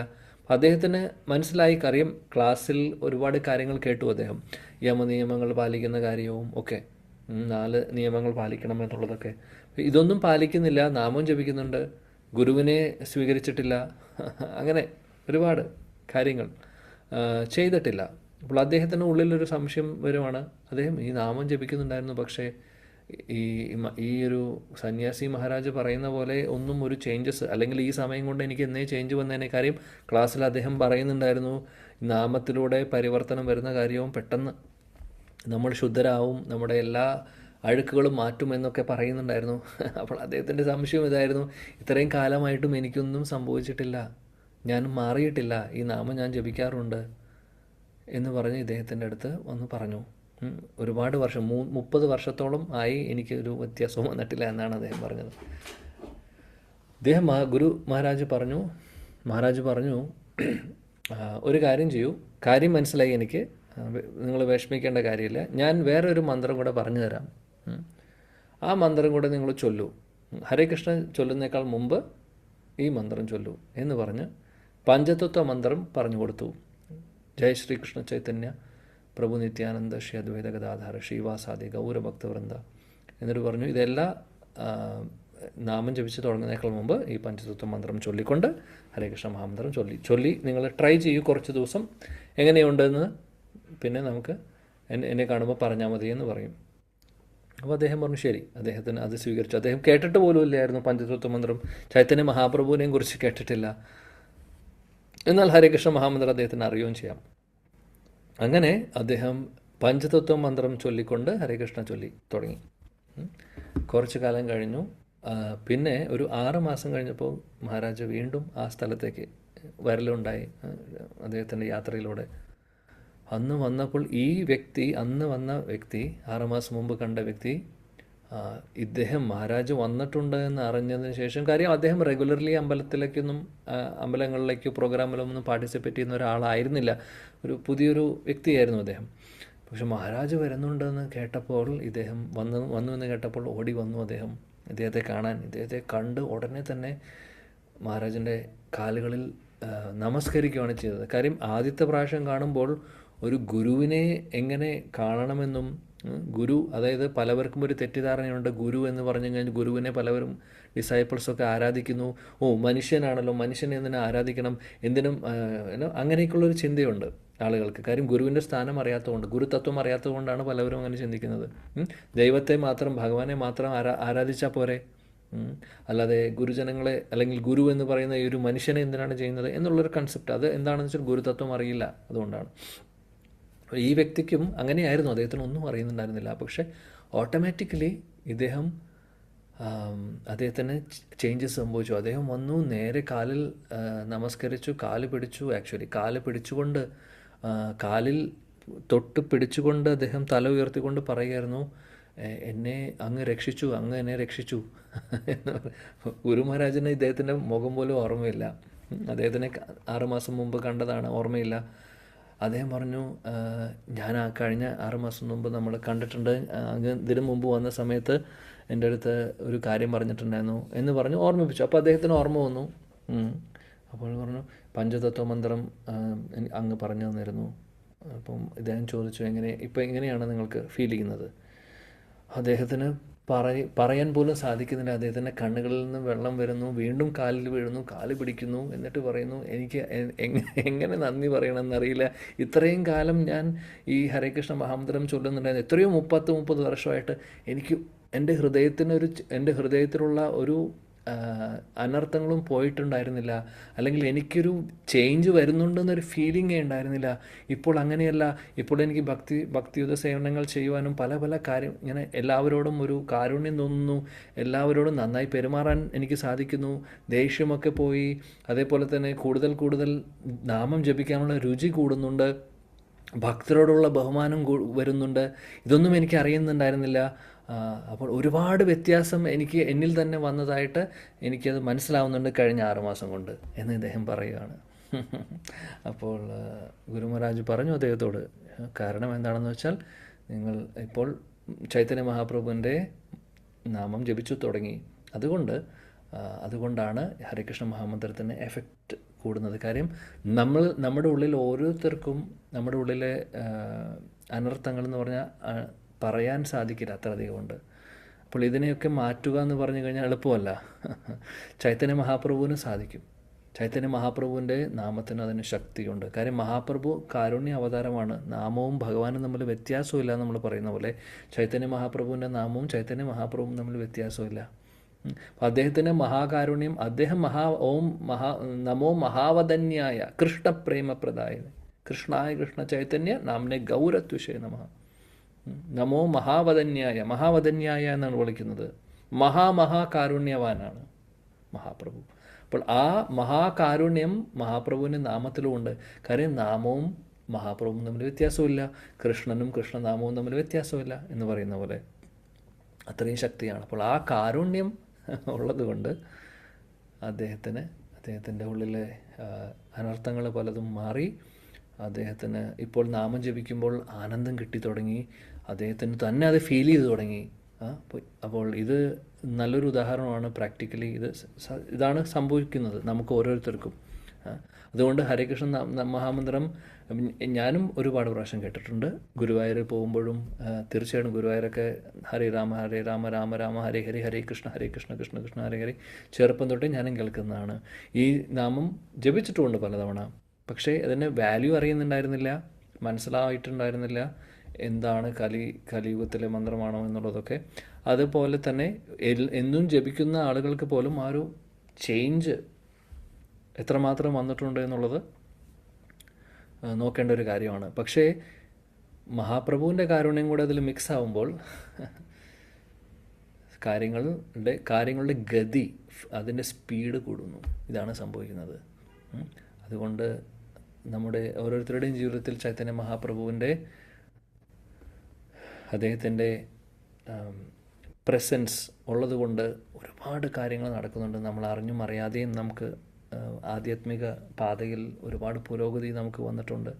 അദ്ദേഹത്തിന് മനസ്സിലായി, കാര്യം ക്ലാസ്സിൽ ഒരുപാട് കാര്യങ്ങൾ കേട്ടു അദ്ദേഹം, യമനിയമങ്ങൾ പാലിക്കുന്ന കാര്യവും ഒക്കെ, 4 നിയമങ്ങൾ പാലിക്കണം എന്നുള്ളതൊക്കെ. ഇതൊന്നും പാലിക്കുന്നില്ല, നാമം ജപിക്കുന്നുണ്ട്, ഗുരുവിനെ സ്വീകരിച്ചിട്ടില്ല, അങ്ങനെ ഒരുപാട് കാര്യങ്ങൾ ചെയ്തിട്ടില്ല. അപ്പോൾ അദ്ദേഹത്തിൻ്റെ ഉള്ളിലൊരു സംശയം വരുവാണ്. അദ്ദേഹം ഈ നാമം ജപിക്കുന്നുണ്ടായിരുന്നു, പക്ഷേ ഈ ഒരു സന്യാസി മഹാരാജ് പറയുന്ന പോലെ ഒന്നും ഒരു ചേഞ്ചസ്, അല്ലെങ്കിൽ ഈ സമയം കൊണ്ട് എനിക്ക് എന്നേ ചേഞ്ച് വന്നതിനെ. കാര്യം ക്ലാസ്സിൽ അദ്ദേഹം പറയുന്നുണ്ടായിരുന്നു, നാമത്തിലൂടെ പരിവർത്തനം വരുന്ന കാര്യവും പെട്ടെന്ന് നമ്മൾ ശുദ്ധരാവും, നമ്മുടെ എല്ലാ അഴുക്കുകളും മാറ്റും എന്നൊക്കെ പറയുന്നുണ്ടായിരുന്നു. അപ്പോൾ അദ്ദേഹത്തിൻ്റെ സംശയം ഇതായിരുന്നു, ഇത്രയും കാലമായിട്ടും എനിക്കൊന്നും സംഭവിച്ചിട്ടില്ല, ഞാൻ മാറിയിട്ടില്ല, ഈ നാമം ഞാൻ ജപിക്കാറുണ്ട് എന്ന് പറഞ്ഞ് ഇദ്ദേഹത്തിൻ്റെ അടുത്ത് വന്ന് പറഞ്ഞു. ഒരുപാട് വർഷം 30 വർഷത്തോളം ആയി എനിക്കൊരു വ്യത്യാസവും വന്നിട്ടില്ല എന്നാണ് അദ്ദേഹം പറഞ്ഞത്. ഗുരു മഹാരാജ് പറഞ്ഞു ഒരു കാര്യം ചെയ്യൂ, കാര്യം മനസ്സിലായി എനിക്ക്, നിങ്ങൾ വിഷമിക്കേണ്ട കാര്യമില്ല, ഞാൻ വേറെ ഒരു മന്ത്രം കൂടെ പറഞ്ഞു തരാം, ആ മന്ത്രം കൂടെ നിങ്ങൾ ചൊല്ലൂ, ഹരേ കൃഷ്ണ ചൊല്ലുന്നേക്കാൾ മുമ്പ് ഈ മന്ത്രം ചൊല്ലൂ എന്ന് പറഞ്ഞ് പഞ്ചതത്വ മന്ത്രം പറഞ്ഞു കൊടുത്തു. ജയ ശ്രീകൃഷ്ണ ചൈതന്യ പ്രഭു നിത്യാനന്ദ ശ്രീ അദ്വൈത ഗദാധാര ശ്രീവാസാദി ഗൗരഭക്തവൃന്ദ എന്നിട്ട് പറഞ്ഞു, ഇതെല്ലാം നാമം ജപിച്ച് തുടങ്ങുന്നതിനേക്കാൾ മുമ്പ് ഈ പഞ്ചതത്വ മന്ത്രം ചൊല്ലിക്കൊണ്ട് ഹരേ കൃഷ്ണ മഹാമന്ത്രം ചൊല്ലി നിങ്ങൾ ട്രൈ ചെയ്യൂ കുറച്ച് ദിവസം, എങ്ങനെയുണ്ടെന്ന് പിന്നെ നമുക്ക് എന്നെ കാണുമ്പോൾ പറഞ്ഞാൽ മതി എന്ന് പറയും. അപ്പോൾ അദ്ദേഹം പറഞ്ഞു ശരി, അദ്ദേഹത്തിന് അത് സ്വീകരിച്ചു. അദ്ദേഹം കേട്ടിട്ട് പോലും ഇല്ലായിരുന്നു പഞ്ചതത്വ മന്ത്രം, ചൈതന്യ മഹാപ്രഭുവിനെയും കുറിച്ച് കേട്ടിട്ടില്ല. എന്നാൽ ഹരേകൃഷ്ണ മഹാമന്ത്രം അദ്ദേഹത്തിന് അറിയുകയും ചെയ്യാം. അങ്ങനെ അദ്ദേഹം പഞ്ചതത്വ മന്ത്രം ചൊല്ലിക്കൊണ്ട് ഹരേകൃഷ്ണ ചൊല്ലി തുടങ്ങി. കുറച്ച് കാലം കഴിഞ്ഞു. പിന്നെ ഒരു 6 മാസം കഴിഞ്ഞപ്പോൾ മഹാരാജ് വീണ്ടും ആ സ്ഥലത്തേക്ക് വരലുണ്ടായി അദ്ദേഹത്തിൻ്റെ യാത്രയിലൂടെ. അന്ന് വന്നപ്പോൾ അന്ന് വന്ന വ്യക്തി 6 മാസം മുമ്പ് കണ്ട വ്യക്തി, ഇദ്ദേഹം മഹാരാജ് വന്നിട്ടുണ്ട് എന്ന് അറിഞ്ഞതിന് ശേഷം, കാര്യം അദ്ദേഹം റെഗുലർലി അമ്പലങ്ങളിലേക്കോ പ്രോഗ്രാമിലൊന്നും പാർട്ടിസിപ്പേറ്റ് ചെയ്യുന്ന ഒരാളായിരുന്നില്ല, ഒരു പുതിയൊരു വ്യക്തിയായിരുന്നു അദ്ദേഹം. പക്ഷെ മഹാരാജ് വരുന്നുണ്ടെന്ന് കേട്ടപ്പോൾ ഇദ്ദേഹം വന്നു എന്ന് കേട്ടപ്പോൾ ഓടി വന്നു ഇദ്ദേഹത്തെ കാണാൻ. ഇദ്ദേഹത്തെ കണ്ട് ഉടനെ തന്നെ മഹാരാജൻ്റെ കാലുകളിൽ നമസ്കരിക്കുകയാണ് ചെയ്തത്. കാര്യം ആദ്യത്തെ പ്രാവശ്യം കാണുമ്പോൾ ഒരു ഗുരുവിനെ എങ്ങനെ കാണണമെന്നും, ഗുരു, അതായത് പലവർക്കും ഒരു തെറ്റിദ്ധാരണയുണ്ട്, ഗുരു എന്ന് പറഞ്ഞു കഴിഞ്ഞാൽ ഗുരുവിനെ പലവരും ഡിസൈപ്പിൾസൊക്കെ ആരാധിക്കുന്നു. മനുഷ്യനാണല്ലോ, മനുഷ്യനെ എന്തിനാ ആരാധിക്കണം, എന്തിനും അങ്ങനെയൊക്കെയുള്ളൊരു ചിന്തയുണ്ട് ആളുകൾക്ക്. കാര്യം ഗുരുവിൻ്റെ സ്ഥാനം അറിയാത്തതുകൊണ്ട്, ഗുരുതത്വം അറിയാത്തതുകൊണ്ടാണ് പലവരും അങ്ങനെ ചിന്തിക്കുന്നത്. ദൈവത്തെ മാത്രം, ഭഗവാനെ മാത്രം ആരാധിച്ചാൽ പോരെ, അല്ലാതെ ഗുരുജനങ്ങളെ അല്ലെങ്കിൽ ഗുരു എന്ന് പറയുന്ന ഈ ഒരു മനുഷ്യനെ എന്തിനാണ് ചെയ്യുന്നത് എന്നുള്ളൊരു കൺസെപ്റ്റ്. അത് എന്താണെന്ന് വെച്ചാൽ ഗുരുതത്വം അറിയില്ല, അതുകൊണ്ടാണ്. ഈ വ്യക്തിക്കും അങ്ങനെയായിരുന്നു, അദ്ദേഹത്തിന് ഒന്നും അറിയുന്നുണ്ടായിരുന്നില്ല. പക്ഷേ ഓട്ടോമാറ്റിക്കലി അദ്ദേഹത്തിന് ചേഞ്ചസ് സംഭവിച്ചു. അദ്ദേഹം വന്നു, നേരെ കാലിൽ നമസ്കരിച്ചു, കാല് പിടിച്ചു. ആക്ച്വലി കാല് പിടിച്ചുകൊണ്ട്, കാലിൽ തൊട്ട് പിടിച്ചുകൊണ്ട് അദ്ദേഹം തല ഉയർത്തിക്കൊണ്ട് പറയുമായിരുന്നു, എന്നെ അങ്ങ് രക്ഷിച്ചു, അങ്ങ് എന്നെ രക്ഷിച്ചു എന്ന്. ഗുരു മഹാരാജന് ഇദ്ദേഹത്തിൻ്റെ മുഖം പോലും ഓർമ്മയില്ല. അദ്ദേഹത്തിനെ 6 മാസം മുമ്പ് കണ്ടതാണ്, ഓർമ്മയില്ല. അദ്ദേഹം പറഞ്ഞു, ഞാൻ കഴിഞ്ഞ 6 മാസം മുമ്പ് നമ്മൾ കണ്ടിട്ടുണ്ട്, അങ്ങ് ഇതിനു മുമ്പ് വന്ന സമയത്ത് എൻ്റെ അടുത്ത് ഒരു കാര്യം പറഞ്ഞിട്ടുണ്ടായിരുന്നു എന്ന് പറഞ്ഞ് ഓർമ്മിപ്പിച്ചു. അപ്പോൾ അദ്ദേഹത്തിന് ഓർമ്മ വന്നു. അപ്പോൾ പറഞ്ഞു, പഞ്ചതത്വ മന്ത്രം അങ്ങ് പറഞ്ഞു തന്നിരുന്നു. അപ്പം ഇദ്ദേഹം ചോദിച്ചു, എങ്ങനെയാണ് നിങ്ങൾക്ക് ഫീൽ ചെയ്യുന്നത്? അദ്ദേഹത്തിന് പറയാൻ പോലും സാധിക്കുന്നില്ല. അദ്ദേഹത്തിൻ്റെ കണ്ണുകളിൽ നിന്ന് വെള്ളം വരുന്നു, വീണ്ടും കാലിൽ വീഴുന്നു, കാല് പിടിക്കുന്നു, എന്നിട്ട് പറയുന്നു, എനിക്ക് എങ്ങനെ നന്ദി പറയണമെന്നറിയില്ല. ഇത്രയും കാലം ഞാൻ ഈ ഹരേ കൃഷ്ണ മഹാമന്ത്രം ചൊല്ലുന്നുണ്ടായിരുന്നു, എത്രയോ 30 വർഷമായിട്ട് എനിക്ക് എൻ്റെ ഹൃദയത്തിലുള്ള ഒരു അനർത്ഥങ്ങളും പോയിട്ടുണ്ടായിരുന്നില്ല, അല്ലെങ്കിൽ എനിക്കൊരു ചേഞ്ച് വരുന്നുണ്ടെന്നൊരു ഫീലിംഗേ ഉണ്ടായിരുന്നില്ല. ഇപ്പോൾ അങ്ങനെയല്ല. ഇപ്പോൾ എനിക്ക് ഭക്തിയുത സേവനങ്ങൾ ചെയ്യുവാനും പല കാര്യം, ഇങ്ങനെ എല്ലാവരോടും ഒരു കാരുണ്യം തോന്നുന്നു, എല്ലാവരോടും നന്നായി പെരുമാറാൻ എനിക്ക് സാധിക്കുന്നു, ദേഷ്യമൊക്കെ പോയി, അതേപോലെ തന്നെ കൂടുതൽ നാമം ജപിക്കാനുള്ള രുചി കൂടുന്നുണ്ട്, ഭക്തരോടുള്ള ബഹുമാനം വരുന്നുണ്ട്. ഇതൊന്നും എനിക്ക് അറിയുന്നുണ്ടായിരുന്നില്ല. അപ്പോൾ ഒരുപാട് വ്യത്യാസം എന്നിൽ തന്നെ വന്നതായിട്ട് എനിക്കത് മനസ്സിലാവുന്നുണ്ട് കഴിഞ്ഞ 6 മാസം കൊണ്ട് എന്ന് ഇദ്ദേഹം പറയുകയാണ്. അപ്പോൾ ഗുരു മഹാരാജ് പറഞ്ഞു അദ്ദേഹത്തോട്, കാരണം എന്താണെന്ന് വെച്ചാൽ നിങ്ങൾ ഇപ്പോൾ ചൈതന്യ മഹാപ്രഭുവിൻ്റെ നാമം ജപിച്ചു തുടങ്ങി, അതുകൊണ്ടാണ് ഹരേകൃഷ്ണ മഹാമന്ത്രത്തിന് എഫക്റ്റ് കൂടുന്നത്. കാര്യം നമ്മുടെ ഉള്ളിൽ ഓരോരുത്തർക്കും നമ്മുടെ ഉള്ളിലെ അനർത്ഥങ്ങൾ എന്ന് പറഞ്ഞാൽ പറയാൻ സാധിക്കില്ല, അത്ര അധികമുണ്ട്. അപ്പോൾ ഇതിനെയൊക്കെ മാറ്റുക എന്ന് പറഞ്ഞു കഴിഞ്ഞാൽ എളുപ്പമല്ല. ചൈതന്യ മഹാപ്രഭുവിന് സാധിക്കും. ചൈതന്യ മഹാപ്രഭുവിൻ്റെ നാമത്തിന് അതിന് ശക്തിയുണ്ട്. കാര്യം മഹാപ്രഭു കാരുണ്യ അവതാരമാണ്. നാമവും ഭഗവാനും തമ്മിൽ വ്യത്യാസമില്ല. നമ്മൾ പറയുന്ന പോലെ ചൈതന്യ മഹാപ്രഭുവിൻ്റെ നാമവും ചൈതന്യ മഹാപ്രഭുവും തമ്മിൽ വ്യത്യാസമില്ല. അപ്പോൾ അദ്ദേഹത്തിൻ്റെ മഹാകാരുണ്യം, അദ്ദേഹം നമോ മഹാവദന്യായ കൃഷ്ണപ്രേമപ്രദായ കൃഷ്ണായ കൃഷ്ണ ചൈതന്യ നാംനെ ഗൗരത്വിഷേ നമഃ. നമോ മഹാവദന്യായ എന്നാണ് വിളിക്കുന്നത്. മഹാകാരുണ്യവാനാണ് മഹാപ്രഭു. അപ്പോൾ ആ മഹാകാരുണ്യം മഹാപ്രഭുവിൻ്റെ നാമത്തിലുമുണ്ട്. കാര്യം നാമവും മഹാപ്രഭുവും തമ്മിൽ വ്യത്യാസമില്ല, കൃഷ്ണനും കൃഷ്ണനാമവും തമ്മിൽ വ്യത്യാസമില്ല എന്ന് പറയുന്ന പോലെ അത്രയും ശക്തിയാണ്. അപ്പോൾ ആ കാരുണ്യം ഉള്ളതുകൊണ്ട് അദ്ദേഹത്തിൻ്റെ ഉള്ളിലെ അനർത്ഥങ്ങൾ പലതും മാറി. അദ്ദേഹത്തിന് ഇപ്പോൾ നാമം ജപിക്കുമ്പോൾ ആനന്ദം കിട്ടി തുടങ്ങി. അദ്ദേഹത്തിന് തന്നെ അത് ഫീൽ ചെയ്ത് തുടങ്ങി. അപ്പോൾ ഇത് നല്ലൊരു ഉദാഹരണമാണ്. പ്രാക്ടിക്കലി ഇതാണ് സംഭവിക്കുന്നത് നമുക്ക് ഓരോരുത്തർക്കും. അതുകൊണ്ട് ഹരേകൃഷ്ണ മഹാമന്ത്രം ഞാനും ഒരുപാട് പ്രാവശ്യം കേട്ടിട്ടുണ്ട്. ഗുരുവായൂർ പോകുമ്പോഴും തീർച്ചയായിട്ടും ഗുരുവായൂരൊക്കെ ഹരേ രാമ രാമ രാമ ഹരേ ഹരേ, ഹരേ കൃഷ്ണ കൃഷ്ണ കൃഷ്ണ ഹരേ ഹരേ ചെറുപ്പം തൊട്ടേ ഞാനും കേൾക്കുന്നതാണ്. ഈ നാമം ജപിച്ചിട്ടുമുണ്ട് പലതവണ. പക്ഷേ അതിന് വാല്യൂ അറിയുന്നുണ്ടായിരുന്നില്ല, മനസ്സിലായിട്ടുണ്ടായിരുന്നില്ല, എന്താണ് കലിയുഗത്തിലെ മന്ത്രമാണോ എന്നുള്ളതൊക്കെ. അതുപോലെ തന്നെ എന്നും ജപിക്കുന്ന ആളുകൾക്ക് പോലും ആ ഒരു ചേഞ്ച് എത്രമാത്രം വന്നിട്ടുണ്ട് എന്നുള്ളത് നോക്കേണ്ട ഒരു കാര്യമാണ്. പക്ഷേ മഹാപ്രഭുവിൻ്റെ കാരുണ്യം കൂടെ അതിൽ മിക്സ് ആവുമ്പോൾ കാര്യങ്ങളുടെ ഗതി, അതിൻ്റെ സ്പീഡ് കൂടുന്നു. ഇതാണ് സംഭവിക്കുന്നത്. അതുകൊണ്ട് നമ്മുടെ ഓരോരുത്തരുടെയും ജീവിതത്തിൽ ചൈതന്യ മഹാപ്രഭുവിൻ്റെ അദ്ദേഹത്തിൻ്റെ പ്രസൻസ് ഉള്ളതുകൊണ്ട് ഒരുപാട് കാര്യങ്ങൾ നടക്കുന്നുണ്ട്. നമ്മൾ അറിഞ്ഞും അറിയാതെയും നമുക്ക് ആധ്യാത്മിക പാതയിൽ ഒരുപാട് പുരോഗതി നമുക്ക് വന്നിട്ടുണ്ട്.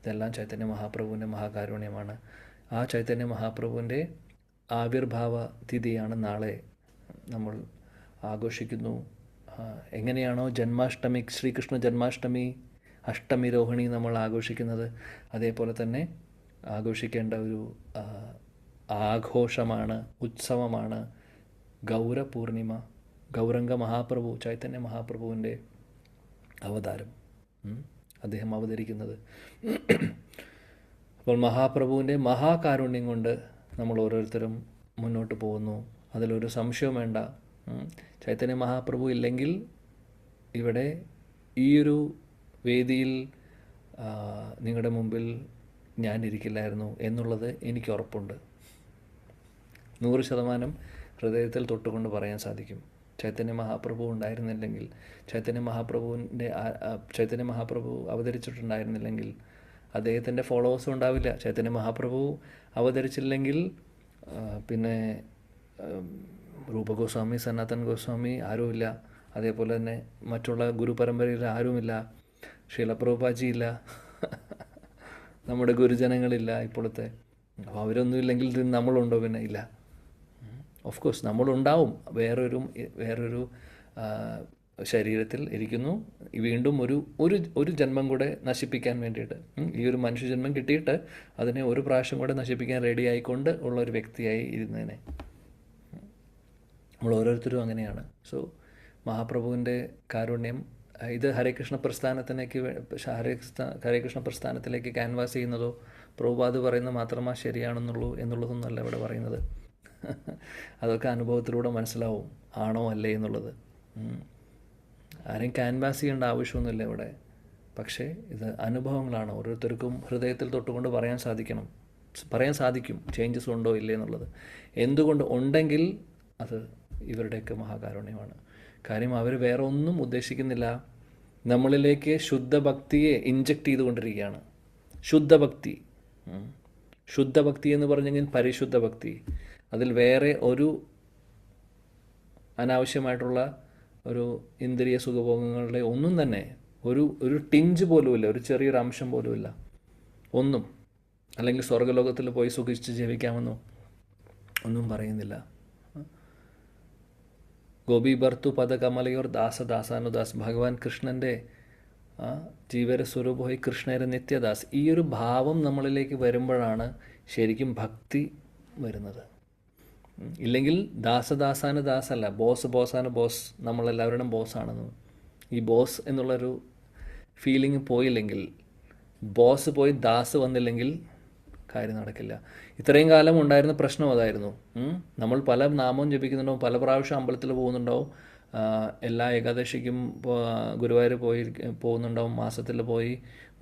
ഇതെല്ലാം ചൈതന്യ മഹാപ്രഭുവിൻ്റെ മഹാകാരുണ്യമാണ്. ആ ചൈതന്യ മഹാപ്രഭുവിൻ്റെ ആവിർഭാവ തിഥിയാണ് നാളെ നമ്മൾ ആഘോഷിക്കുന്നു. എങ്ങനെയാണോ ജന്മാഷ്ടമി, ശ്രീകൃഷ്ണ ജന്മാഷ്ടമി, അഷ്ടമി രോഹിണി നമ്മൾ ആഘോഷിക്കുന്നത്, അതേപോലെ തന്നെ ആഘോഷിക്കേണ്ട ഒരു ആഘോഷമാണ്, ഉത്സവമാണ് ഗൗരപൂർണിമ. ഗൗരംഗ മഹാപ്രഭു, ചൈതന്യ മഹാപ്രഭുവിൻ്റെ അവതാരം, അദ്ദേഹം അവതരിക്കുന്നത്. അപ്പോൾ മഹാപ്രഭുവിൻ്റെ മഹാകാരുണ്യം കൊണ്ട് നമ്മൾ ഓരോരുത്തരും മുന്നോട്ട് പോകുന്നു, അതിലൊരു സംശയവും വേണ്ട. ചൈതന്യ മഹാപ്രഭു ഇല്ലെങ്കിൽ ഇവിടെ ഈയൊരു വേദിയിൽ നിങ്ങളുടെ മുമ്പിൽ ഞാനിരിക്കില്ലായിരുന്നു എന്നുള്ളത് എനിക്ക് ഉറപ്പുണ്ട്. 100% ഹൃദയത്തിൽ തൊട്ടുകൊണ്ട് പറയാൻ സാധിക്കും. ചൈതന്യ മഹാപ്രഭു ഉണ്ടായിരുന്നില്ലെങ്കിൽ, ചൈതന്യ മഹാപ്രഭു അവതരിച്ചിട്ടുണ്ടായിരുന്നില്ലെങ്കിൽ അദ്ദേഹത്തിൻ്റെ ഫോളോവേഴ്സും ഉണ്ടാവില്ല. ചൈതന്യ മഹാപ്രഭു അവതരിച്ചില്ലെങ്കിൽ പിന്നെ രൂപഗോസ്വാമി, സനാതൻ ഗോസ്വാമി ആരുമില്ല. അതേപോലെ തന്നെ മറ്റുള്ള ഗുരു പരമ്പരയിൽ ആരുമില്ല. ശീലപ്രഭുപാജി ഇല്ല, നമ്മുടെ ഗുരുജനങ്ങളില്ല ഇപ്പോഴത്തെ. അപ്പോൾ അവരൊന്നും ഇല്ലെങ്കിൽ നമ്മളുണ്ടോ? പിന്നെ ഇല്ല. ഓഫ് കോഴ്സ് നമ്മളുണ്ടാവും, വേറൊരു ശരീരത്തിൽ ഇരിക്കുന്നു. വീണ്ടും ഒരു ജന്മം കൂടെ നശിപ്പിക്കാൻ വേണ്ടിയിട്ട്, ഈ ഒരു മനുഷ്യജന്മം കിട്ടിയിട്ട് അതിനെ ഒരു പ്രാവശ്യം കൂടെ നശിപ്പിക്കാൻ റെഡി ആയിക്കൊണ്ട് ഉള്ള ഒരു വ്യക്തിയായി ഇരുന്നതിനെ. നമ്മൾ ഓരോരുത്തരും അങ്ങനെയാണ്. സോ മഹാപ്രഭുവിൻ്റെ കാരുണ്യം ഇത് ഹരേകൃഷ്ണ പ്രസ്ഥാനത്തിലേക്ക് ക്യാൻവാസ് ചെയ്യുന്നതോ പ്രഭുപാദ് പറയുന്നത് മാത്രമാ ശരിയാണെന്നുള്ളൂ എന്നുള്ളതൊന്നുമല്ല ഇവിടെ പറയുന്നത്. അതൊക്കെ അനുഭവത്തിലൂടെ മനസ്സിലാവും ആണോ അല്ലേ എന്നുള്ളത്. ആരെയും ക്യാൻവാസ് ചെയ്യേണ്ട ആവശ്യമൊന്നുമില്ല ഇവിടെ. പക്ഷേ ഇത് അനുഭവങ്ങളാണ്. ഓരോരുത്തർക്കും ഹൃദയത്തിൽ തൊട്ടുകൊണ്ട് പറയാൻ സാധിക്കും ചേഞ്ചസ് ഉണ്ടോ ഇല്ലേ എന്നുള്ളത്. എന്തുകൊണ്ട് ഉണ്ടെങ്കിൽ അത് ഇവരുടെയൊക്കെ മഹാകാരുണ്യമാണ്. കാര്യം അവർ വേറെ ഒന്നും ഉദ്ദേശിക്കുന്നില്ല, നമ്മളിലേക്ക് ശുദ്ധഭക്തിയെ ഇഞ്ചക്ട് ചെയ്തുകൊണ്ടിരിക്കുകയാണ്. ശുദ്ധഭക്തി എന്ന് പറഞ്ഞെങ്കിൽ പരിശുദ്ധ ഭക്തി. അതിൽ വേറെ ഒരു അനാവശ്യമായിട്ടുള്ള ഒരു ഇന്ദ്രിയ സുഖഭോഗങ്ങളുടെ ഒന്നും തന്നെ ഒരു ടിഞ്ച് പോലുമില്ല, ഒരു ചെറിയൊരു അംശം പോലുമില്ല ഒന്നും. അല്ലെങ്കിൽ സ്വർഗ്ഗലോകത്തിൽ പോയി സുഖിച്ച് ജീവിക്കാമെന്നോ ഒന്നും പറയുന്നില്ല. ഗോപി ഭർത്തു പദകമലയോർ ദാസദാസാനുദാസ്, ഭഗവാൻ കൃഷ്ണൻ്റെ ജീവര സ്വരൂപമായി കൃഷ്ണരെ നിത്യദാസ്. ഈ ഒരു ഭാവം നമ്മളിലേക്ക് വരുമ്പോഴാണ് ശരിക്കും ഭക്തി വരുന്നത്. ഇല്ലെങ്കിൽ ദാസദാസാന് ദാസല്ല, ബോസാന് ബോസ്, നമ്മളെല്ലാവരുടെയും ബോസാണെന്ന്. ഈ ബോസ് എന്നുള്ളൊരു ഫീലിംഗ് പോയില്ലെങ്കിൽ, ബോസ് പോയി ദാസ് വന്നില്ലെങ്കിൽ കാര്യം നടക്കില്ല. ഇത്രയും കാലം ഉണ്ടായിരുന്ന പ്രശ്നം അതായിരുന്നു. നമ്മൾ പല നാമവും ജപിക്കുന്നുണ്ടാവും, പല പ്രാവശ്യം അമ്പലത്തിൽ പോകുന്നുണ്ടാവും, എല്ലാ ഏകാദശിക്കും ഗുരുവായൂർ പോകുന്നുണ്ടാവും, മാസത്തിൽ പോയി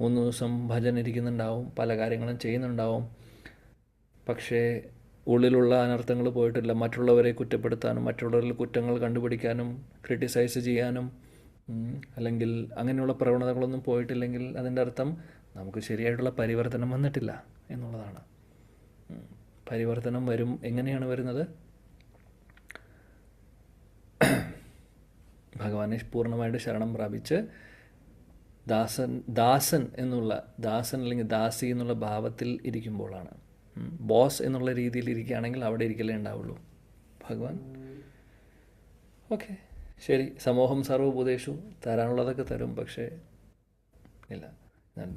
3 ദിവസം ഭജന ഇരിക്കുന്നുണ്ടാവും, പല കാര്യങ്ങളും ചെയ്യുന്നുണ്ടാവും. പക്ഷേ ഉള്ളിലുള്ള അനർത്ഥങ്ങൾ പോയിട്ടില്ല. മറ്റുള്ളവരെ കുറ്റപ്പെടുത്താനും മറ്റുള്ളവരിൽ കുറ്റങ്ങൾ കണ്ടുപിടിക്കാനും ക്രിട്ടിസൈസ് ചെയ്യാനും അല്ലെങ്കിൽ അങ്ങനെയുള്ള പ്രവണതകളൊന്നും പോയിട്ടില്ലെങ്കിൽ അതിൻ്റെ അർത്ഥം നമുക്ക് ശരിയായിട്ടുള്ള പരിവർത്തനം വന്നിട്ടില്ല എന്നുള്ളതാണ്. പരിവർത്തനം വരും. എങ്ങനെയാണ് വരുന്നത്? ഭഗവാനെ പൂർണ്ണമായിട്ട് ശരണം പ്രാപിച്ച് ദാസൻ അല്ലെങ്കിൽ ദാസി എന്നുള്ള ഭാവത്തിൽ ഇരിക്കുമ്പോഴാണ്. ബോസ് എന്നുള്ള രീതിയിൽ ഇരിക്കുകയാണെങ്കിൽ അവിടെ ഇരിക്കലേ ഉണ്ടാവുള്ളൂ ഭഗവാൻ. ഓക്കെ, ശരി. സമൂഹം സർവഭൂതേഷു, തരാനുള്ളതൊക്കെ തരും, പക്ഷേ ഇല്ല.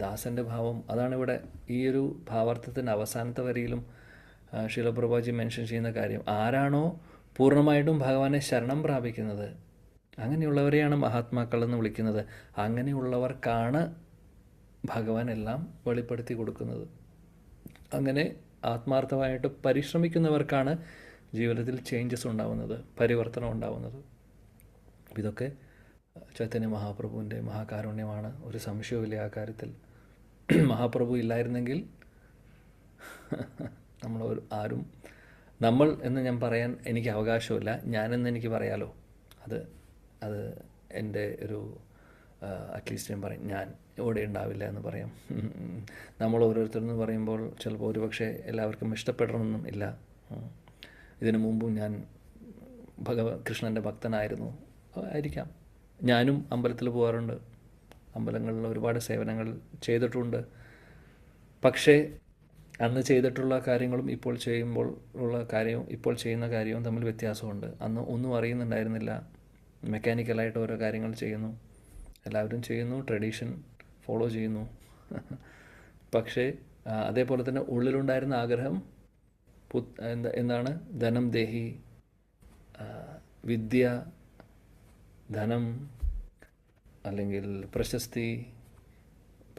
ദാസൻ്റെ ഭാവം അതാണ് ഇവിടെ ഈ ഒരു ഭാവാർത്ഥത്തിൻ്റെ അവസാനത്തെ വരിയിലും ശീലപ്രഭാജി മെൻഷൻ ചെയ്യുന്ന കാര്യം. ആരാണോ പൂർണ്ണമായിട്ടും ഭഗവാനെ ശരണം പ്രാപിക്കുന്നത്, അങ്ങനെയുള്ളവരെയാണ് മഹാത്മാക്കൾ എന്ന് വിളിക്കുന്നത്. അങ്ങനെയുള്ളവർക്കാണ് ഭഗവാൻ എല്ലാം വെളിപ്പെടുത്തി കൊടുക്കുന്നത്. അങ്ങനെ ആത്മാർത്ഥമായിട്ട് പരിശ്രമിക്കുന്നവർക്കാണ് ജീവിതത്തിൽ ചേഞ്ചസ് ഉണ്ടാവുന്നത്, പരിവർത്തനം ഉണ്ടാവുന്നത്. ഇതൊക്കെ ചൈതന്യ മഹാപ്രഭുവിൻ്റെ മഹാകാരുണ്യമാണ്, ഒരു സംശയവുമില്ല ആ കാര്യത്തിൽ. മഹാപ്രഭു ഇല്ലായിരുന്നെങ്കിൽ നമ്മൾ എന്ന് ഞാൻ പറയാൻ എനിക്ക് അവകാശമില്ല. ഞാനെന്ന് എനിക്ക് പറയാലോ. അത് എൻ്റെ ഒരു അറ്റ്ലീസ്റ്റ് ഞാൻ പറയും, ഞാൻ ഇവിടെ ഉണ്ടാവില്ല എന്ന് പറയാം. നമ്മൾ ഓരോരുത്തരെന്ന് പറയുമ്പോൾ ചിലപ്പോൾ ഒരുപക്ഷെ എല്ലാവർക്കും ഇഷ്ടപ്പെടണമെന്നും ഇല്ല. ഇതിനു മുമ്പും ഞാൻ കൃഷ്ണൻ്റെ ഭക്തനായിരുന്നു ആയിരിക്കാം. ഞാനും അമ്പലത്തിൽ പോകാറുണ്ട്, അമ്പലങ്ങളിൽ ഒരുപാട് സേവനങ്ങൾ ചെയ്തിട്ടുണ്ട്. പക്ഷേ അന്ന് ചെയ്തിട്ടുള്ള കാര്യങ്ങളും ഇപ്പോൾ ചെയ്യുമ്പോൾ ഉള്ള കാര്യവും ഇപ്പോൾ ചെയ്യുന്ന കാര്യവും തമ്മിൽ വ്യത്യാസമുണ്ട്. അന്ന് ഒന്നും അറിയുന്നുണ്ടായിരുന്നില്ല, മെക്കാനിക്കലായിട്ട് ഓരോ കാര്യങ്ങൾ ചെയ്യുന്നു, എല്ലാവരും ചെയ്യുന്നു, ട്രഡീഷൻ ഫോളോ ചെയ്യുന്നു. പക്ഷേ അതേപോലെ തന്നെ ഉള്ളിലുണ്ടായിരുന്ന ആഗ്രഹം എന്താണ്? ധനം ദേഹി, വിദ്യ, ധനം, അല്ലെങ്കിൽ പ്രശസ്തി,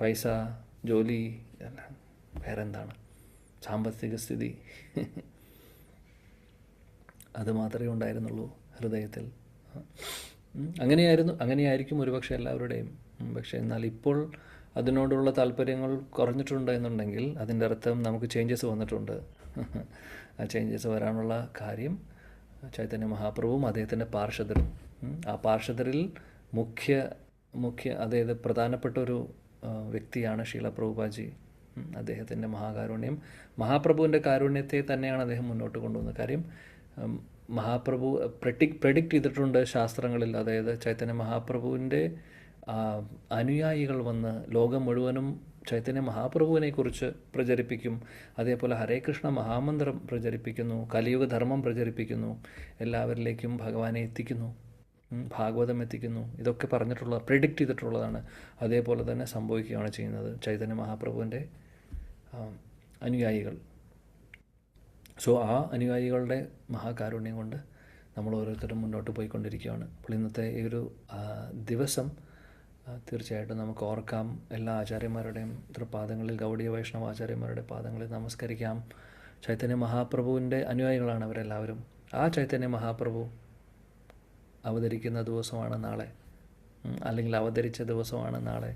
പൈസ, ജോലി, ഇതെല്ലാം വേറെന്താണ്, സാമ്പത്തിക സ്ഥിതി, അത് മാത്രമേ ഉണ്ടായിരുന്നുള്ളൂ ഹൃദയത്തിൽ. അങ്ങനെയായിരിക്കും ഒരുപക്ഷെ എല്ലാവരുടെയും. പക്ഷേ എന്നാൽ ഇപ്പോൾ അതിനോടുള്ള താല്പര്യങ്ങൾ കുറഞ്ഞിട്ടുണ്ട് എന്നുണ്ടെങ്കിൽ അതിൻ്റെ അർത്ഥം നമുക്ക് ചേഞ്ചസ് വന്നിട്ടുണ്ട്. ആ ചേഞ്ചസ് വരാനുള്ള കാര്യം ചൈതന്യ മഹാപ്രഭുവും അദ്ദേഹത്തിൻ്റെ പാർഷദരും. ആ പാർഷദരിൽ അതായത് പ്രധാനപ്പെട്ട ഒരു വ്യക്തിയാണ് ശീല പ്രഭുപാജി. അദ്ദേഹത്തിൻ്റെ മഹാകാരുണ്യം, മഹാപ്രഭുവിൻ്റെ കാരുണ്യത്തെ തന്നെയാണ് അദ്ദേഹം മുന്നോട്ട് കൊണ്ടുവന്നത്. കാര്യം മഹാപ്രഭു പ്രെഡിക്റ്റ് ചെയ്തിട്ടുണ്ട് ശാസ്ത്രങ്ങളിൽ. അതായത് ചൈതന്യ മഹാപ്രഭുവിൻ്റെ അനുയായികൾ വന്ന് ലോകം മുഴുവനും ചൈതന്യ മഹാപ്രഭുവിനെ കുറിച്ച് പ്രചരിപ്പിക്കും. അതേപോലെ ഹരേ കൃഷ്ണ മഹാമന്ത്രം പ്രചരിപ്പിക്കുന്നു, കലിയുഗ ധർമ്മം പ്രചരിപ്പിക്കുന്നു, എല്ലാവരിലേക്കും ഭഗവാനെ എത്തിക്കുന്നു, ഭാഗവതം എത്തിക്കുന്നു. ഇതൊക്കെ പ്രെഡിക്റ്റ് ചെയ്തിട്ടുള്ളതാണ്. അതേപോലെ തന്നെ സംഭവിക്കുകയാണ് ചെയ്യുന്നത് ചൈതന്യ മഹാപ്രഭുവിൻ്റെ അനുയായികൾ. സോ ആ അനുയായികളുടെ മഹാകാരുണ്യം കൊണ്ട് നമ്മൾ ഓരോരുത്തരും മുന്നോട്ട് പോയിക്കൊണ്ടിരിക്കുകയാണ്. അപ്പോൾ ഇന്നത്തെ ഈ ഒരു ദിവസം തീർച്ചയായിട്ടും നമുക്ക് ഓർക്കാം. എല്ലാ ആചാര്യന്മാരുടെയും തൃപാദങ്ങളിൽ, ഗൗഡീയ വൈഷ്ണവ ആചാര്യന്മാരുടെ പാദങ്ങളിൽ നമസ്കരിക്കാം. ചൈതന്യ മഹാപ്രഭുവിൻ്റെ അനുയായികളാണ് അവരെല്ലാവരും. ആ ചൈതന്യ മഹാപ്രഭു അവതരിക്കുന്ന ദിവസമാണ് നാളെ, അല്ലെങ്കിൽ അവതരിച്ച ദിവസമാണ് നാളെ.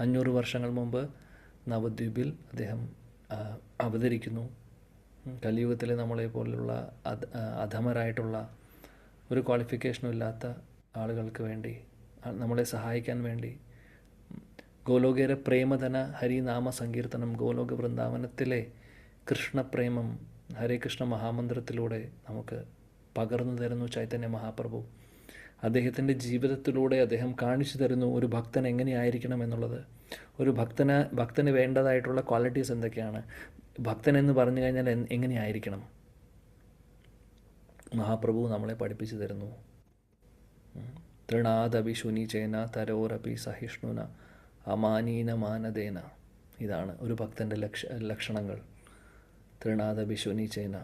500 വർഷങ്ങൾ മുമ്പ് നവദ്വീപിൽ അദ്ദേഹം അവതരിക്കുന്നു. കലിയുഗത്തിലെ നമ്മളെ പോലുള്ള അധമരായിട്ടുള്ള ഒരു ക്വാളിഫിക്കേഷനും ഇല്ലാത്ത ആളുകൾക്ക് വേണ്ടി, നമ്മളെ സഹായിക്കാൻ വേണ്ടി ഗോലോകേര പ്രേമധന ഹരിനാമ സങ്കീർത്തനം, ഗോലോക വൃന്ദാവനത്തിലെ കൃഷ്ണപ്രേമം ഹരേ കൃഷ്ണ മഹാമന്ത്രത്തിലൂടെ നമുക്ക് പകർന്നു തരുന്നു ചൈതന്യ മഹാപ്രഭു. അദ്ദേഹത്തിൻ്റെ ജീവിതത്തിലൂടെ അദ്ദേഹം കാണിച്ചു തരുന്നു ഒരു ഭക്തൻ എങ്ങനെയായിരിക്കണം എന്നുള്ളത്. ഒരു ഭക്തന് വേണ്ടതായിട്ടുള്ള ക്വാളിറ്റീസ് എന്തൊക്കെയാണ്, ഭക്തൻ എന്ന് പറഞ്ഞു കഴിഞ്ഞാൽ എങ്ങനെയായിരിക്കണം, മഹാപ്രഭു നമ്മളെ പഠിപ്പിച്ചു തരുന്നു. തൃണാദപി ശുനിചേന തരോരപി സഹിഷ്ണുന അമാനീന മാനദേന. ഇതാണ് ഒരു ഭക്തൻ്റെ ലക്ഷണങ്ങൾ. തൃണാദപി ശുനിചേന,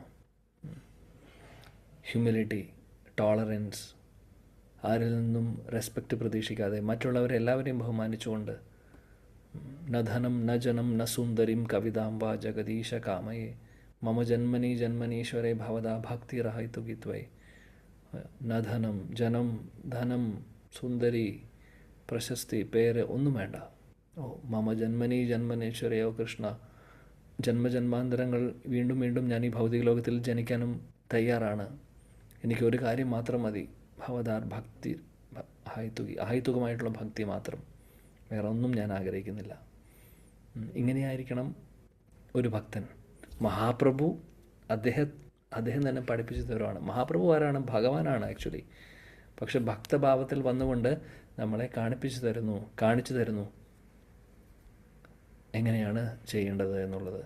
ഹ്യൂമിലിറ്റി, ടോളറൻസ്, ആരിൽ നിന്നും റെസ്പെക്റ്റ് പ്രതീക്ഷിക്കാതെ മറ്റുള്ളവരെ എല്ലാവരെയും ബഹുമാനിച്ചുകൊണ്ട്. നധനം ന ജനം ന സുന്ദരിം കവിതാം വാ ജഗദീശ കാമയേ മമ ജന്മനി ജന്മനീശ്വരേ ഭവദാ ഭക്തിരഹൈതു ഗീത്വൈ. നധനം, ജനം, ധനം, സുന്ദരി, പ്രശസ്തി, പേര് ഒന്നും വേണ്ട. മമ ജന്മനി ജന്മനീശ്വരയോ കൃഷ്ണ, ജന്മജന്മാന്തരങ്ങൾ വീണ്ടും വീണ്ടും ഞാൻ ഈ ഭൗതിക ലോകത്തിൽ ജനിക്കാനും തയ്യാറാണ്. എനിക്കൊരു കാര്യം മാത്രം മതി, ഭവദാർ ഭക്തി അഹൈതുകമായിട്ടുള്ള ഭക്തി മാത്രം, വേറെ ഒന്നും ഞാൻ ആഗ്രഹിക്കുന്നില്ല. ഇങ്ങനെയായിരിക്കണം ഒരു ഭക്തൻ. മഹാപ്രഭു അദ്ദേഹം തന്നെ പഠിപ്പിച്ചു തരുവാണ്. മഹാപ്രഭു ആരാണ്? ഭഗവാനാണ് ആക്ച്വലി. പക്ഷെ ഭക്തഭാവത്തിൽ വന്നുകൊണ്ട് നമ്മളെ കാണിച്ചു തരുന്നു എങ്ങനെയാണ് ചെയ്യേണ്ടത് എന്നുള്ളത്.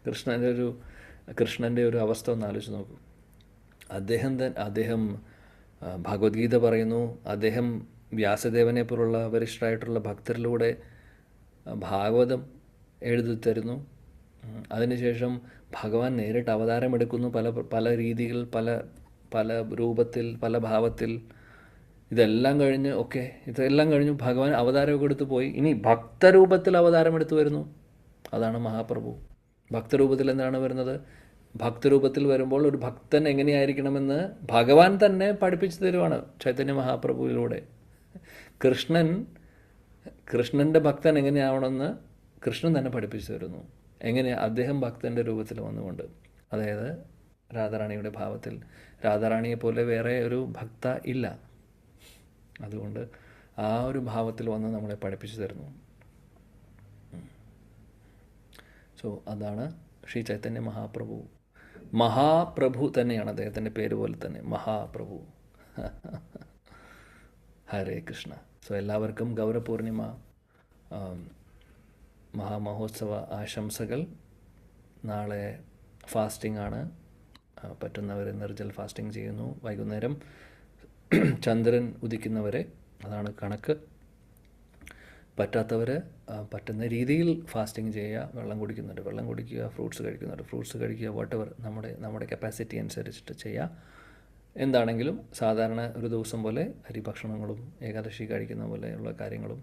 കൃഷ്ണൻ്റെ ഒരു അവസ്ഥ ഒന്ന് ആലോചിച്ച് നോക്കൂ. അദ്ദേഹം ഭഗവത്ഗീത പറയുന്നു. അദ്ദേഹം വ്യാസദേവനെ പോലുള്ള വരിഷ്ഠരായിട്ടുള്ള ഭക്തരിലൂടെ ഭാഗവതം എഴുതി തരുന്നു. അതിനുശേഷം ഭഗവാൻ നേരിട്ട് അവതാരമെടുക്കുന്നു, പല രീതിയിൽ, പല രൂപത്തിൽ, പല ഭാവത്തിൽ. ഇതെല്ലാം കഴിഞ്ഞു ഭഗവാൻ അവതാരമൊക്കെ എടുത്ത് പോയി. ഇനി ഭക്തരൂപത്തിൽ അവതാരമെടുത്ത് വരുന്നു. അതാണ് മഹാപ്രഭു. ഭക്തരൂപത്തിൽ എന്താണ് വരുന്നത്? ഭക്തരൂപത്തിൽ വരുമ്പോൾ ഒരു ഭക്തൻ എങ്ങനെയായിരിക്കണമെന്ന് ഭഗവാൻ തന്നെ പഠിപ്പിച്ചു തരുവാണ് ചൈതന്യ മഹാപ്രഭുവിലൂടെ. കൃഷ്ണൻ്റെ ഭക്തൻ എങ്ങനെയാവണമെന്ന് കൃഷ്ണൻ തന്നെ പഠിപ്പിച്ചു തരുന്നു. എങ്ങനെ? അദ്ദേഹം ഭക്തൻ്റെ രൂപത്തിൽ വന്നുകൊണ്ട്, അതായത് രാധാറാണിയുടെ ഭാവത്തിൽ. രാധാറാണിയെ പോലെ വേറെ ഒരു ഭക്ത ഇല്ല. അതുകൊണ്ട് ആ ഒരു ഭാവത്തിൽ വന്ന് നമ്മളെ പഠിപ്പിച്ചു തരുന്നു. സോ അതാണ് ശ്രീ ചൈതന്യ മഹാപ്രഭു തന്നെയാണ് അദ്ദേഹത്തിൻ്റെ പേര് പോലെ തന്നെ, മഹാപ്രഭു. ഹരേ കൃഷ്ണ. സോ എല്ലാവർക്കും ഗൗരപൂർണിമ മഹാമഹോത്സവ ആശംസകൾ. നാളെ ഫാസ്റ്റിംഗ് ആണ്. പറ്റുന്നവർ നിർജ്ജൽ ഫാസ്റ്റിംഗ് ചെയ്യുന്നു. വൈകുന്നേരം ചന്ദ്രൻ ഉദിക്കുന്നവരെ, അതാണ് കണക്ക്. പറ്റാത്തവർ പറ്റുന്ന രീതിയിൽ ഫാസ്റ്റിംഗ് ചെയ്യുക. വെള്ളം കുടിക്കുന്നുണ്ട് വെള്ളം കുടിക്കുക, ഫ്രൂട്ട്സ് കഴിക്കുന്നുണ്ട് ഫ്രൂട്ട്സ് കഴിക്കുക, വാട്ടെവർ നമ്മുടെ കപ്പാസിറ്റി അനുസരിച്ചിട്ട് ചെയ്യുക. എന്താണെങ്കിലും സാധാരണ ഒരു ദിവസം പോലെ അരി ഭക്ഷണങ്ങളും ഏകാദശി കഴിക്കുന്ന പോലെയുള്ള കാര്യങ്ങളും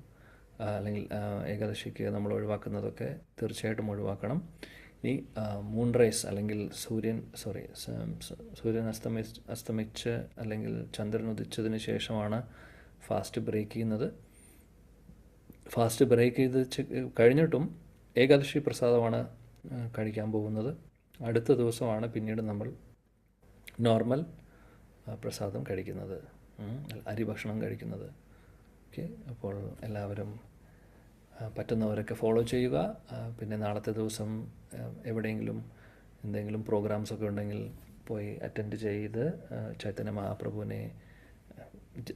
അല്ലെങ്കിൽ ഏകാദശിക്ക് നമ്മൾ ഒഴിവാക്കുന്നതൊക്കെ തീർച്ചയായിട്ടും ഒഴിവാക്കണം. ഇനി മൂൺ റൈസ് അല്ലെങ്കിൽ സൂര്യൻ അസ്തമിച്ച് അല്ലെങ്കിൽ ചന്ദ്രൻ ഉദിച്ചതിന് ശേഷമാണ് ഫാസ്റ്റ് ബ്രേക്ക് ചെയ്യുന്നത്. ഫാസ്റ്റ് ബ്രേക്ക് ചെയ്ത് കഴിഞ്ഞിട്ടും ഏകാദശി പ്രസാദമാണ് കഴിക്കാൻ പോകുന്നത്. അടുത്ത ദിവസമാണ് പിന്നീട് നമ്മൾ നോർമൽ പ്രസാദം കഴിക്കുന്നത്, അരി ഭക്ഷണം കഴിക്കുന്നത്. ഓക്കെ, അപ്പോൾ എല്ലാവരും പറ്റുന്നവരൊക്കെ ഫോളോ ചെയ്യുക. പിന്നെ നാളത്തെ ദിവസം എവിടെയെങ്കിലും എന്തെങ്കിലും പ്രോഗ്രാംസൊക്കെ ഉണ്ടെങ്കിൽ പോയി അറ്റൻഡ് ചെയ്ത് ചൈതന്യ മഹാപ്രഭുവിനെ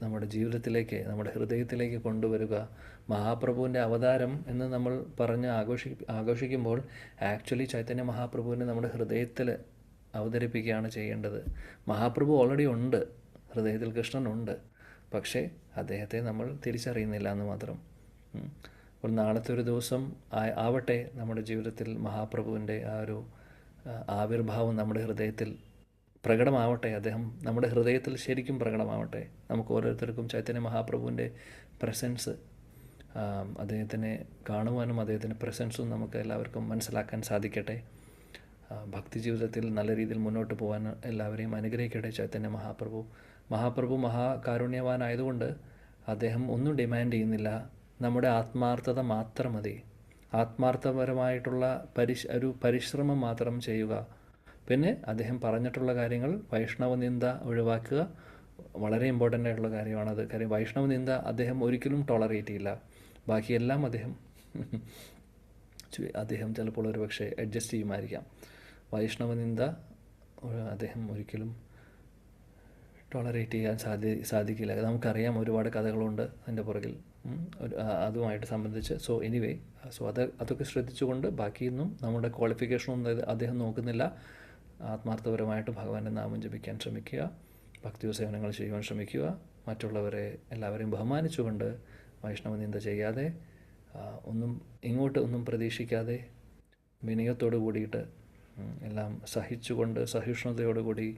നമ്മുടെ ജീവിതത്തിലേക്ക്, നമ്മുടെ ഹൃദയത്തിലേക്ക് കൊണ്ടുവരിക. മഹാപ്രഭുവിൻ്റെ അവതാരം എന്ന് നമ്മൾ പറഞ്ഞ് ആഘോഷിക്കുമ്പോൾ ആക്ച്വലി ചൈതന്യ മഹാപ്രഭുവിനെ നമ്മുടെ ഹൃദയത്തിൽ അവതരിപ്പിക്കുകയാണ് ചെയ്യേണ്ടത്. മഹാപ്രഭു ഓൾറെഡി ഉണ്ട്, ഹൃദയത്തിൽ കൃഷ്ണനുണ്ട്, പക്ഷേ അദ്ദേഹത്തെ നമ്മൾ തിരിച്ചറിയുന്നില്ല എന്ന് മാത്രം. അപ്പോൾ നാളത്തെ ഒരു ദിവസം ആവട്ടെ നമ്മുടെ ജീവിതത്തിൽ മഹാപ്രഭുവിൻ്റെ ആ ഒരു ആവിർഭാവം നമ്മുടെ ഹൃദയത്തിൽ പ്രകടമാവട്ടെ. അദ്ദേഹം നമ്മുടെ ഹൃദയത്തിൽ ശരിക്കും പ്രകടമാവട്ടെ. നമുക്ക് ഓരോരുത്തർക്കും ചൈതന്യ മഹാപ്രഭുവിൻ്റെ പ്രസൻസ്, അദ്ദേഹത്തിനെ കാണുവാനും അദ്ദേഹത്തിൻ്റെ പ്രസൻസും നമുക്ക് എല്ലാവർക്കും മനസ്സിലാക്കാൻ സാധിക്കട്ടെ. ഭക്തി ജീവിതത്തിൽ നല്ല രീതിയിൽ മുന്നോട്ട് പോകാൻ എല്ലാവരെയും അനുഗ്രഹിക്കട്ടെ ചൈതന്യ മഹാപ്രഭു മഹാകാരുണ്യവാനായതുകൊണ്ട് അദ്ദേഹം ഒന്നും ഡിമാൻഡ് ചെയ്യുന്നില്ല. നമ്മുടെ ആത്മാർത്ഥത മാത്രം മതി. ആത്മാർത്ഥപരമായിട്ടുള്ള ഒരു പരിശ്രമം മാത്രം ചെയ്യുക. പിന്നെ അദ്ദേഹം പറഞ്ഞിട്ടുള്ള കാര്യങ്ങൾ, വൈഷ്ണവ നിന്ദ ഒഴിവാക്കുക, വളരെ ഇമ്പോർട്ടൻ്റ് ആയിട്ടുള്ള കാര്യമാണത്. കാര്യം വൈഷ്ണവ നിന്ദ അദ്ദേഹം ഒരിക്കലും ടോളറേറ്റ് ചെയ്യില്ല. ബാക്കിയെല്ലാം അദ്ദേഹം ചിലപ്പോൾ ഒരു പക്ഷേ അഡ്ജസ്റ്റ് ചെയ്യുമായിരിക്കാം. വൈഷ്ണവ നിന്ദ അദ്ദേഹം ഒരിക്കലും ടോളറേറ്റ് ചെയ്യാൻ സാധിക്കില്ല. നമുക്കറിയാം, ഒരുപാട് കഥകളുണ്ട് അതിൻ്റെ പുറകിൽ അതുമായിട്ട് സംബന്ധിച്ച്. അതൊക്കെ ശ്രദ്ധിച്ചുകൊണ്ട് ബാക്കിയൊന്നും നമ്മുടെ ക്വാളിഫിക്കേഷനൊന്നും അദ്ദേഹം നോക്കുന്നില്ല. ആത്മാർത്ഥപരമായിട്ട് ഭഗവാന്റെ നാമം ജപിക്കാൻ ശ്രമിക്കുക, ഭക്തി സേവനങ്ങൾ ചെയ്യുവാൻ ശ്രമിക്കുക, മറ്റുള്ളവരെ എല്ലാവരെയും ബഹുമാനിച്ചുകൊണ്ട് വൈഷ്ണവ നിന്ദ ചെയ്യാതെ ഒന്നും പ്രതീക്ഷിക്കാതെ വിനയത്തോടു കൂടിയിട്ട് എല്ലാം സഹിച്ചുകൊണ്ട് സഹിഷ്ണുതയോടുകൂടി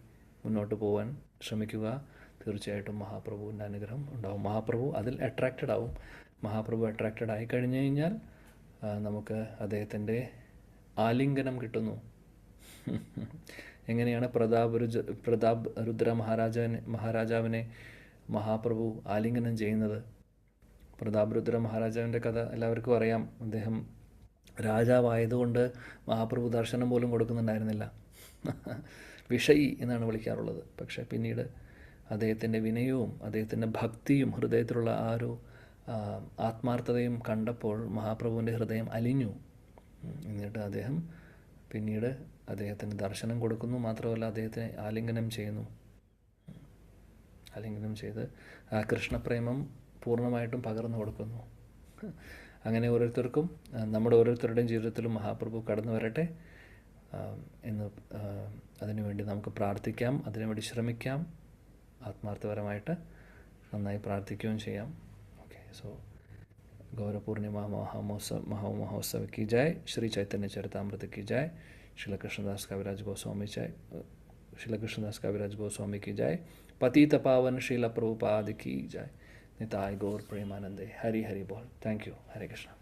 മുന്നോട്ട് പോകാൻ ശ്രമിക്കുക. തീർച്ചയായിട്ടും മഹാപ്രഭുവിൻ്റെ അനുഗ്രഹം ഉണ്ടാവും. മഹാപ്രഭു അതിൽ അട്രാക്റ്റഡ് ആവും. മഹാപ്രഭു അട്രാക്റ്റഡ് ആയി കഴിഞ്ഞു കഴിഞ്ഞാൽ നമുക്ക് അദ്ദേഹത്തിൻ്റെ ആലിംഗനം കിട്ടുന്നു. എങ്ങനെയാണ് പ്രതാപ് രുദ്ര മഹാരാജാവിനെ മഹാപ്രഭു ആലിംഗനം ചെയ്യുന്നത്? പ്രതാപ് രുദ്ര മഹാരാജാവിൻ്റെ കഥ എല്ലാവർക്കും അറിയാം. അദ്ദേഹം രാജാവായതുകൊണ്ട് മഹാപ്രഭു ദർശനം പോലും കൊടുക്കുന്നുണ്ടായിരുന്നില്ല. വിഷയി എന്നാണ് വിളിക്കാറുള്ളത്. പക്ഷേ പിന്നീട് അദ്ദേഹത്തിൻ്റെ വിനയവും അദ്ദേഹത്തിൻ്റെ ഭക്തിയും ഹൃദയത്തിലുള്ള ആ ഒരു ആത്മാർത്ഥതയും കണ്ടപ്പോൾ മഹാപ്രഭുവിൻ്റെ ഹൃദയം അലിഞ്ഞു. എന്നിട്ട് അദ്ദേഹം പിന്നീട് അദ്ദേഹത്തിന് ദർശനം കൊടുക്കുന്നു. മാത്രമല്ല അദ്ദേഹത്തെ ആലിംഗനം ചെയ്യുന്നു. ആലിംഗനം ചെയ്ത് ആ കൃഷ്ണപ്രേമം പൂർണ്ണമായിട്ടും പകർന്നു കൊടുക്കുന്നു. അങ്ങനെ ഓരോരുത്തർക്കും നമ്മുടെ ഓരോരുത്തരുടെയും ജീവിതത്തിലും മഹാപ്രഭു കടന്നു വരട്ടെ എന്ന് അതിനുവേണ്ടി നമുക്ക് പ്രാർത്ഥിക്കാം, അതിനുവേണ്ടി ശ്രമിക്കാം. ആത്മാർത്ഥപരമായിട്ട് നന്നായി പ്രാർത്ഥിക്കുകയും ചെയ്യാം. ഓക്കെ, സോ गौरपूर्णिमा महामहोत्सव की जय। श्री चैतन्य चरितामृत की जय। श्रील कृष्णदास कविराज गोस्वामी जय। श्रील कृष्णदास कविराज गोस्वामी की जय। पतित पावन श्रील प्रभुपाद की जय। निताय गौर प्रेमानंदे। हरि हरि बोल। Thank you. हरे कृष्णा।